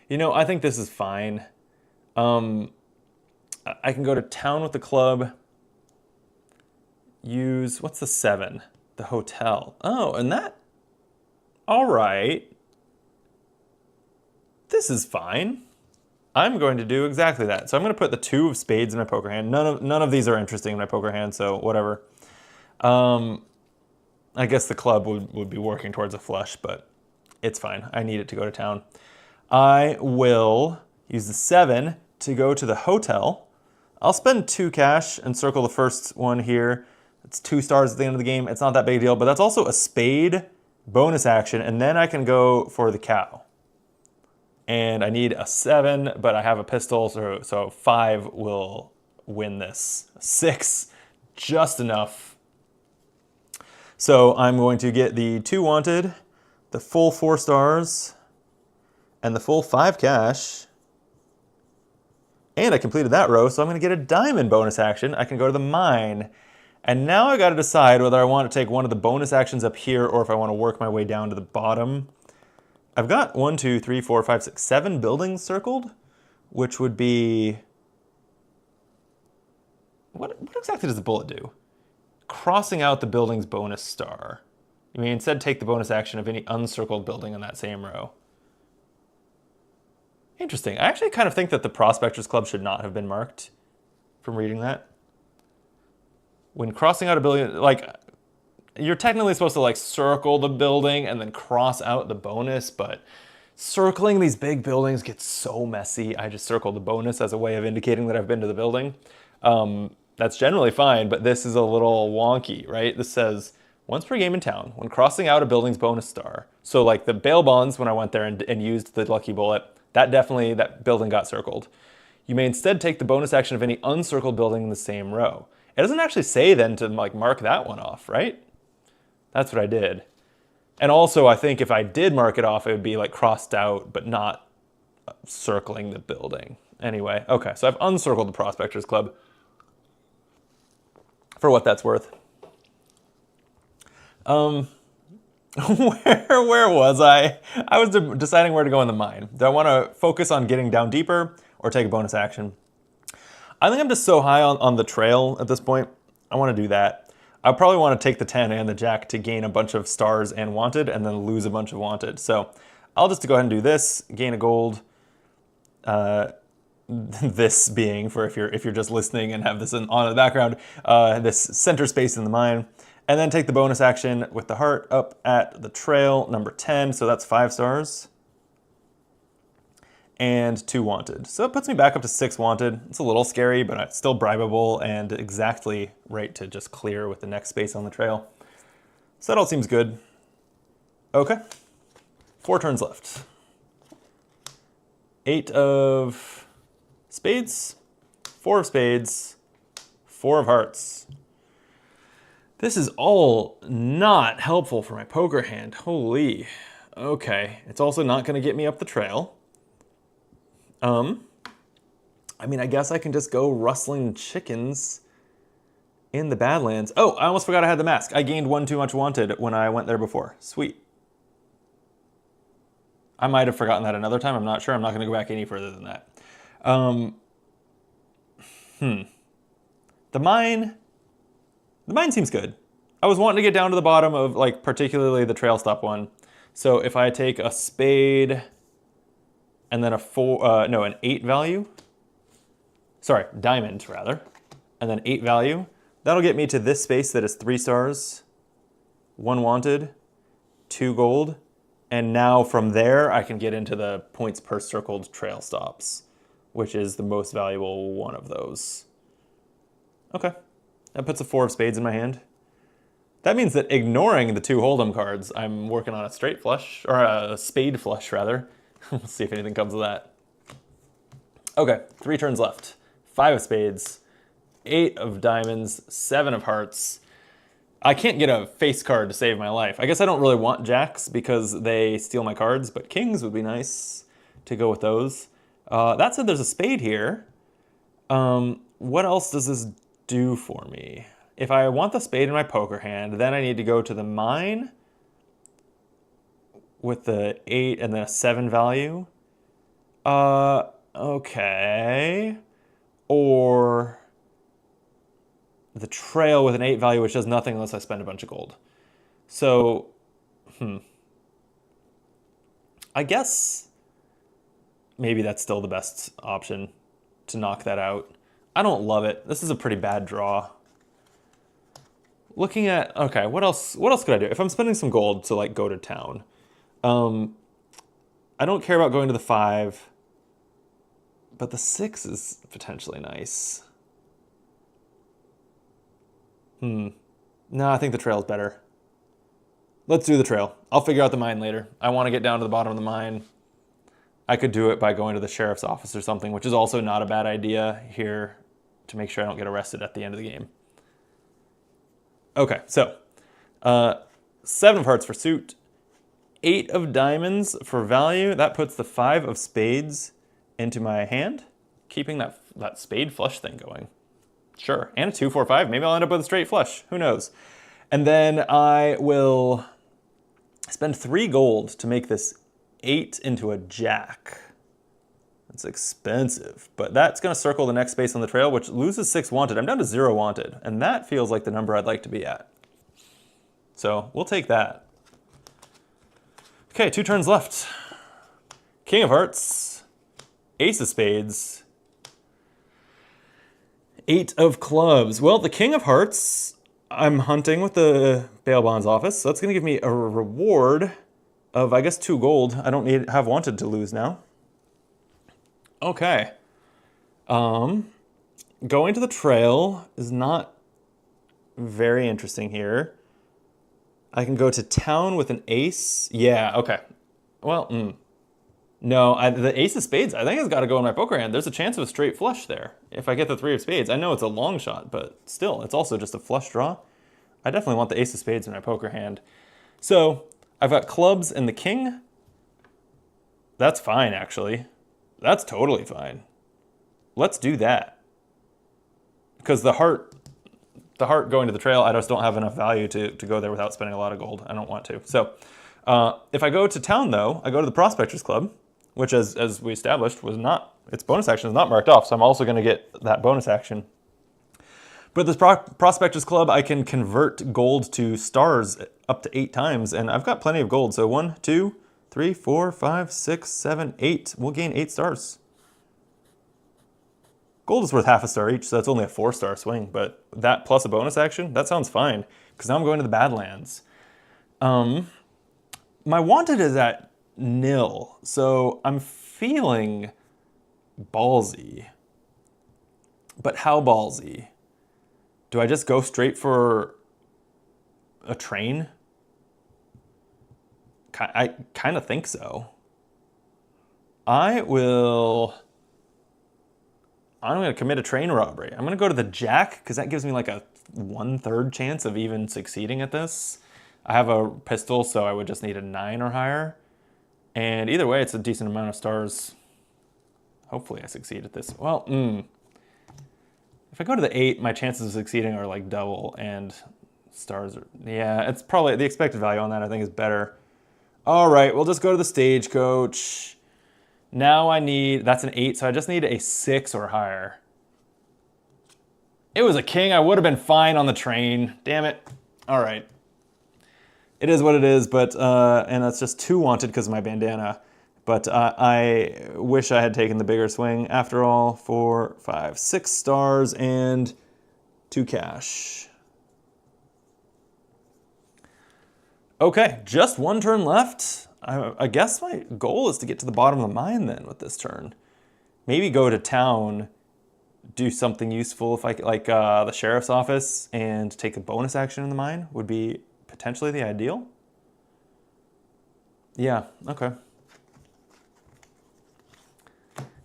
You know, I think this is fine. I can go to town with the club. Use, what's the 7? The hotel. Oh, and that, all right. This is fine. I'm going to do exactly that. So I'm going to put the 2 of spades in my poker hand. None of these are interesting in my poker hand, so whatever. I guess the club would be working towards a flush, but it's fine. I need it to go to town. I will use the 7 to go to the hotel. I'll spend 2 cash and circle the first one here. It's 2 stars at the end of the game. It's not that big a deal, but that's also a spade bonus action, and then I can go for the cow. And I need a 7, but I have a pistol, so 5 will win this. 6, just enough. So I'm going to get the 2 wanted, the full 4 stars, and the full 5 cash. And I completed that row, so I'm going to get a diamond bonus action. I can go to the mine. And now I got to decide whether I want to take one of the bonus actions up here or if I want to work my way down to the bottom. I've got 1, 2, 3, 4, 5, 6, 7 buildings circled, which would be... What exactly does the bullet do? Crossing out the building's bonus star. You may instead take the bonus action of any uncircled building in that same row. Interesting. I actually kind of think that the Prospectors Club should not have been marked from reading that. When crossing out a building, like, you're technically supposed to like circle the building and then cross out the bonus, but circling these big buildings gets so messy. I just circle the bonus as a way of indicating that I've been to the building. That's generally fine, but this is a little wonky, right? This says, once per game in town, when crossing out a building's bonus star. So like the bail bonds, when I went there and used the lucky bullet, that building got circled. You may instead take the bonus action of any uncircled building in the same row. It doesn't actually say then to like mark that one off, right? That's what I did. And also I think if I did mark it off, it would be like crossed out, but not circling the building. Anyway, okay, so I've uncircled the Prospectors Club for what that's worth. Where was I? I was deciding where to go in the mine. Do I want to focus on getting down deeper or take a bonus action? I think I'm just so high on the trail at this point. I want to do that. I probably want to take the 10 and the jack to gain a bunch of stars and wanted and then lose a bunch of wanted. So I'll just go ahead and do this, gain a gold. This being for if you're just listening and have this on in the background, this center space in the mine. And then take the bonus action with the heart up at the trail, number 10. So that's 5 stars. And 2 wanted. So it puts me back up to 6 wanted. It's a little scary, but it's still bribable and exactly right to just clear with the next space on the trail. So that all seems good. Okay. 4 turns left. 8 of spades, 4 of spades, 4 of hearts. This is all not helpful for my poker hand. Holy. Okay. It's also not going to get me up the trail. I mean, I guess I can just go rustling chickens in the Badlands. Oh, I almost forgot I had the mask. I gained 1 too much wanted when I went there before. Sweet. I might have forgotten that another time. I'm not sure. I'm not going to go back any further than that. The mine seems good. I was wanting to get down to the bottom of, like, particularly the trail stop one. So if I take a spade and then an 8 value. Sorry, diamond, rather. And then 8 value. That'll get me to this space that is 3 stars, 1 wanted, 2 gold. And now from there, I can get into the points per circled trail stops, which is the most valuable one of those. Okay. That puts a 4 of spades in my hand. That means that ignoring the 2 hold'em cards, I'm working on a straight flush, or a spade flush, rather. We'll see if anything comes of that. Okay, 3 turns left. 5 of spades, 8 of diamonds, 7 of hearts. I can't get a face card to save my life. I guess I don't really want jacks because they steal my cards, but kings would be nice to go with those. That said, there's a spade here. What else does this do for me? If I want the spade in my poker hand, then I need to go to the mine with the 8 and then a 7 value. Okay. Or the trail with an 8 value, which does nothing unless I spend a bunch of gold. So, I guess maybe that's still the best option to knock that out. I don't love it. This is a pretty bad draw. Looking at, okay, what else could I do? If I'm spending some gold to like go to town, I don't care about going to the 5, but the 6 is potentially nice. No, I think the trail is better. Let's do the trail. I'll figure out the mine later. I want to get down to the bottom of the mine. I could do it by going to the sheriff's office or something, which is also not a bad idea here to make sure I don't get arrested at the end of the game. Okay, so 7 of hearts for suit, 8 of diamonds for value. That puts the 5 of spades into my hand, keeping that spade flush thing going. Sure, and a 2, 4, 5. Maybe I'll end up with a straight flush. Who knows? And then I will spend 3 gold to make this 8 into a jack. It's expensive, but that's going to circle the next space on the trail, which loses 6 wanted. I'm down to 0 wanted, and that feels like the number I'd like to be at. So we'll take that. Okay, 2 turns left. King of hearts, ace of spades, 8 of clubs. Well, the king of hearts, I'm hunting with the bail bonds office, so that's going to give me a reward of, I guess, 2 gold. I don't have wanted to lose now. Okay. Going to the trail is not very interesting here. I can go to town with an ace. Yeah, okay. Well, no, the ace of spades, I think it's got to go in my poker hand. There's a chance of a straight flush there if I get the 3 of spades. I know it's a long shot, but still, it's also just a flush draw. I definitely want the ace of spades in my poker hand. So I've got clubs and the king. That's fine, actually. That's totally fine. Let's do that. Because the heart going to the trail, I just don't have enough value to go there without spending a lot of gold. I don't want to. So if I go to town, though, I go to the Prospectors Club, which, as we established, was not, its bonus action is not marked off, so I'm also going to get that bonus action. But this Prospectors Club, I can convert gold to stars up to 8 times, and I've got plenty of gold. So 1, 2, 3, 4, 5, 6, 7, 8. We'll gain 8 stars. Gold is worth half a star each, so that's only a 4-star swing, but that plus a bonus action, that sounds fine, because now I'm going to the Badlands. My wanted is at 0, so I'm feeling ballsy. But how ballsy? Do I just go straight for a train? I kind of think so. I'm going to commit a train robbery. I'm going to go to the jack, because that gives me like a 1/3 chance of even succeeding at this. I have a pistol, so I would just need a 9 or higher. And either way, it's a decent amount of stars. Hopefully I succeed at this. Well, if I go to the 8, my chances of succeeding are like double, and stars are, yeah, it's probably, the expected value on that I think is better. All right, we'll just go to the stagecoach. Now I need, that's an 8, so I just need a 6 or higher. It was a king. I would have been fine on the train. Damn it. All right. It is what it is, but, and that's just 2 wanted because of my bandana. But I wish I had taken the bigger swing. After all, 4, 5, 6 stars and 2 cash. Okay, just 1 turn left. I guess my goal is to get to the bottom of the mine then with this turn. Maybe go to town, do something useful if I like the sheriff's office, and take a bonus action in the mine would be potentially the ideal. Yeah, okay.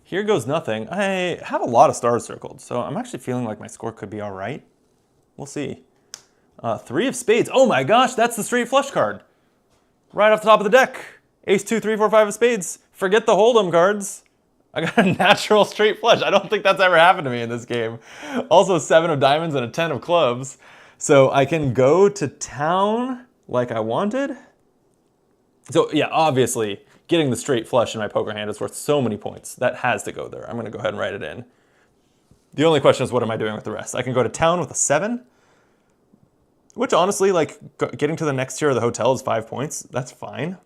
here goes nothing. I have a lot of stars circled, so I'm actually feeling like my score could be all right. We'll see. 3 of spades. Oh my gosh, that's the straight flush card. Right off the top of the deck. Ace, 2, 3, 4, 5 of spades. Forget the hold'em cards. I got a natural straight flush. I don't think that's ever happened to me in this game. Also 7 of diamonds and a 10 of clubs. So I can go to town like I wanted. So yeah, obviously getting the straight flush in my poker hand is worth so many points. That has to go there. I'm gonna go ahead and write it in. The only question is, what am I doing with the rest? I can go to town with a 7, which honestly, like getting to the next tier of the hotel is 5 points. That's fine.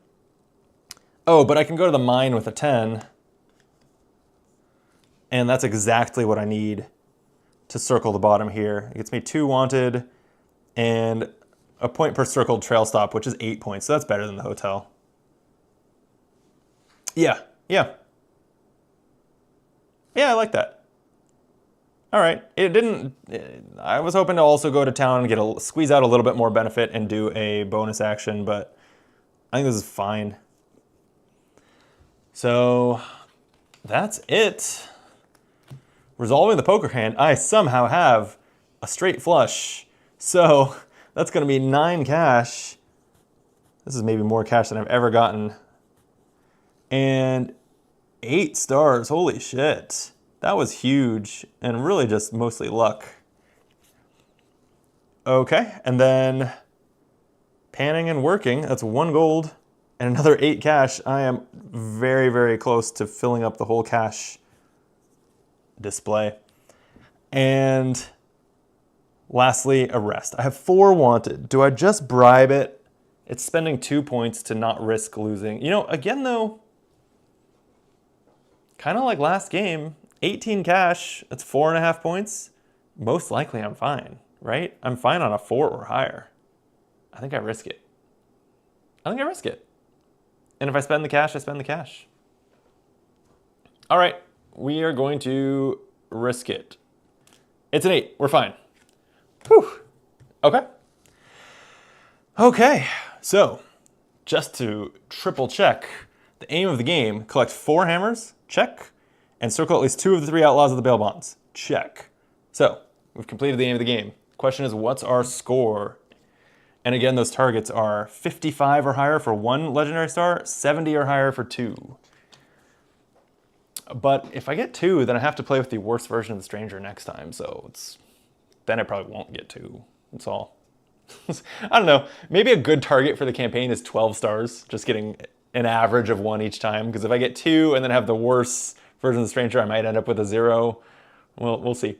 Oh, but I can go to the mine with a 10. And that's exactly what I need to circle the bottom here. It gets me 2 wanted and a point per circled trail stop, which is 8 points. So that's better than the hotel. Yeah, yeah. Yeah, I like that. All right, I was hoping to also go to town and squeeze out a little bit more benefit and do a bonus action, but I think this is fine. So that's it. Resolving the poker hand, I somehow have a straight flush. So that's gonna be 9 cash. This is maybe more cash than I've ever gotten. And 8 stars, holy shit. That was huge and really just mostly luck. Okay, and then panning and working, that's 1 gold and another 8 cash. I am very, very close to filling up the whole cash display. And lastly, a rest. I have 4 wanted. Do I just bribe it? It's spending 2 points to not risk losing. You know, again though, kind of like last game, 18 cash, that's 4.5 points. Most likely I'm fine, right? I'm fine on a 4 or higher. I think I risk it. I think I risk it. And if I spend the cash, I spend the cash. All right, we are going to risk it. It's an 8, we're fine. Whew, okay. Okay, so just to triple check, the aim of the game, collect 4 hammers, check, and circle at least 2 of the 3 outlaws of the bail bonds, check. So we've completed the aim of the game. Question is, what's our score? And again, those targets are 55 or higher for 1 legendary star, 70 or higher for 2. But if I get 2, then I have to play with the worst version of the stranger next time, so then I probably won't get 2. That's all. I don't know. Maybe a good target for the campaign is 12 stars, just getting an average of 1 each time, because if I get 2 and then have the worst version of the stranger, I might end up with a 0. Well, we'll see.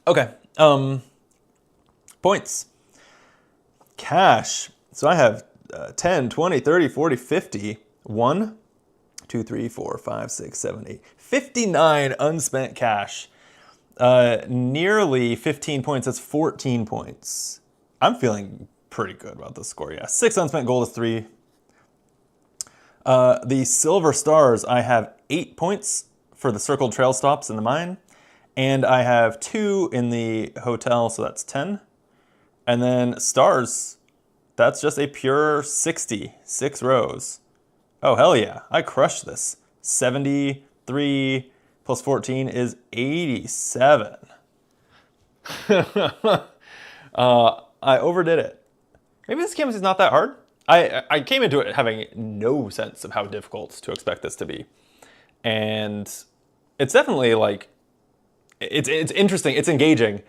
Okay. Points. Cash. So I have 10, 20, 30, 40, 50. 1, 2, 3, 4, 5, 6, 7, 8. 59 unspent cash. Nearly 15 points. That's 14 points. I'm feeling pretty good about this score, yeah. 6 unspent gold is 3. The silver stars, I have 8 points for the circled trail stops in the mine. And I have 2 in the hotel, so that's 10. And then stars, that's just a pure 60, 6 rows. Oh, hell yeah, I crushed this. 73 plus 14 is 87. I overdid it. Maybe this game is not that hard. I came into it having no sense of how difficult to expect this to be. And it's definitely like, it's interesting, it's engaging.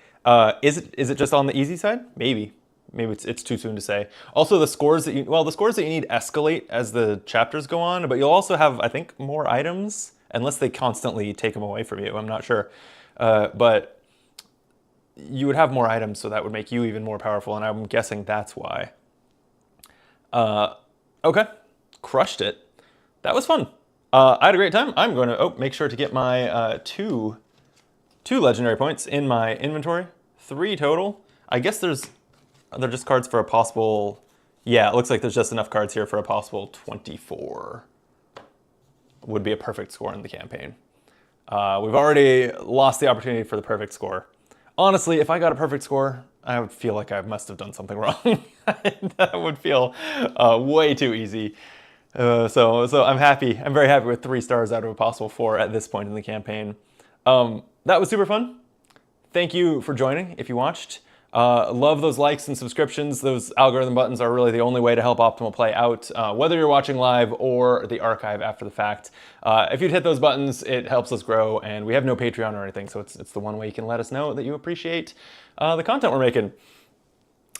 Is it just on the easy side? Maybe it's too soon to say. Also, the scores that you need escalate as the chapters go on, but you'll also have, I think, more items, unless they constantly take them away from you. I'm not sure, but you would have more items, so that would make you even more powerful, and I'm guessing that's why. Okay, crushed it. That was fun. I had a great time. I'm going to make sure to get my two legendary points in my inventory. 3 total. I guess they're just cards for a possible. Yeah, it looks like there's just enough cards here for a possible 24. Would be a perfect score in the campaign. We've already lost the opportunity for the perfect score. Honestly, if I got a perfect score, I would feel like I must have done something wrong. That would feel way too easy. So I'm happy. I'm very happy with 3 stars out of a possible 4 at this point in the campaign. That was super fun. Thank you for joining if you watched. Love those likes and subscriptions. Those algorithm buttons are really the only way to help Optimal Play out, whether you're watching live or the archive after the fact. If you'd hit those buttons, it helps us grow, and we have no Patreon or anything, so it's the one way you can let us know that you appreciate the content we're making.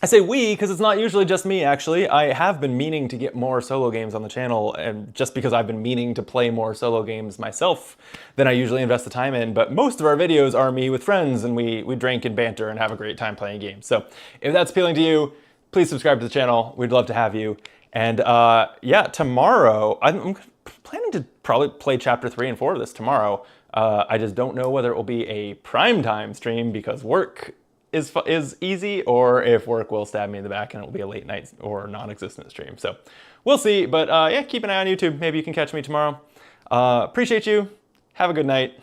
I say we because it's not usually just me, actually. I have been meaning to get more solo games on the channel, and just because I've been meaning to play more solo games myself than I usually invest the time in. But most of our videos are me with friends, and we drink and banter and have a great time playing games. So if that's appealing to you, please subscribe to the channel. We'd love to have you. And yeah, tomorrow, I'm planning to probably play Chapter 3 and 4 of this tomorrow. I just don't know whether it will be a primetime stream because work is easy, or if work will stab me in the back and it'll be a late night or non-existent stream. So we'll see, but yeah, keep an eye on YouTube. Maybe you can catch me tomorrow. Appreciate you. Have a good night.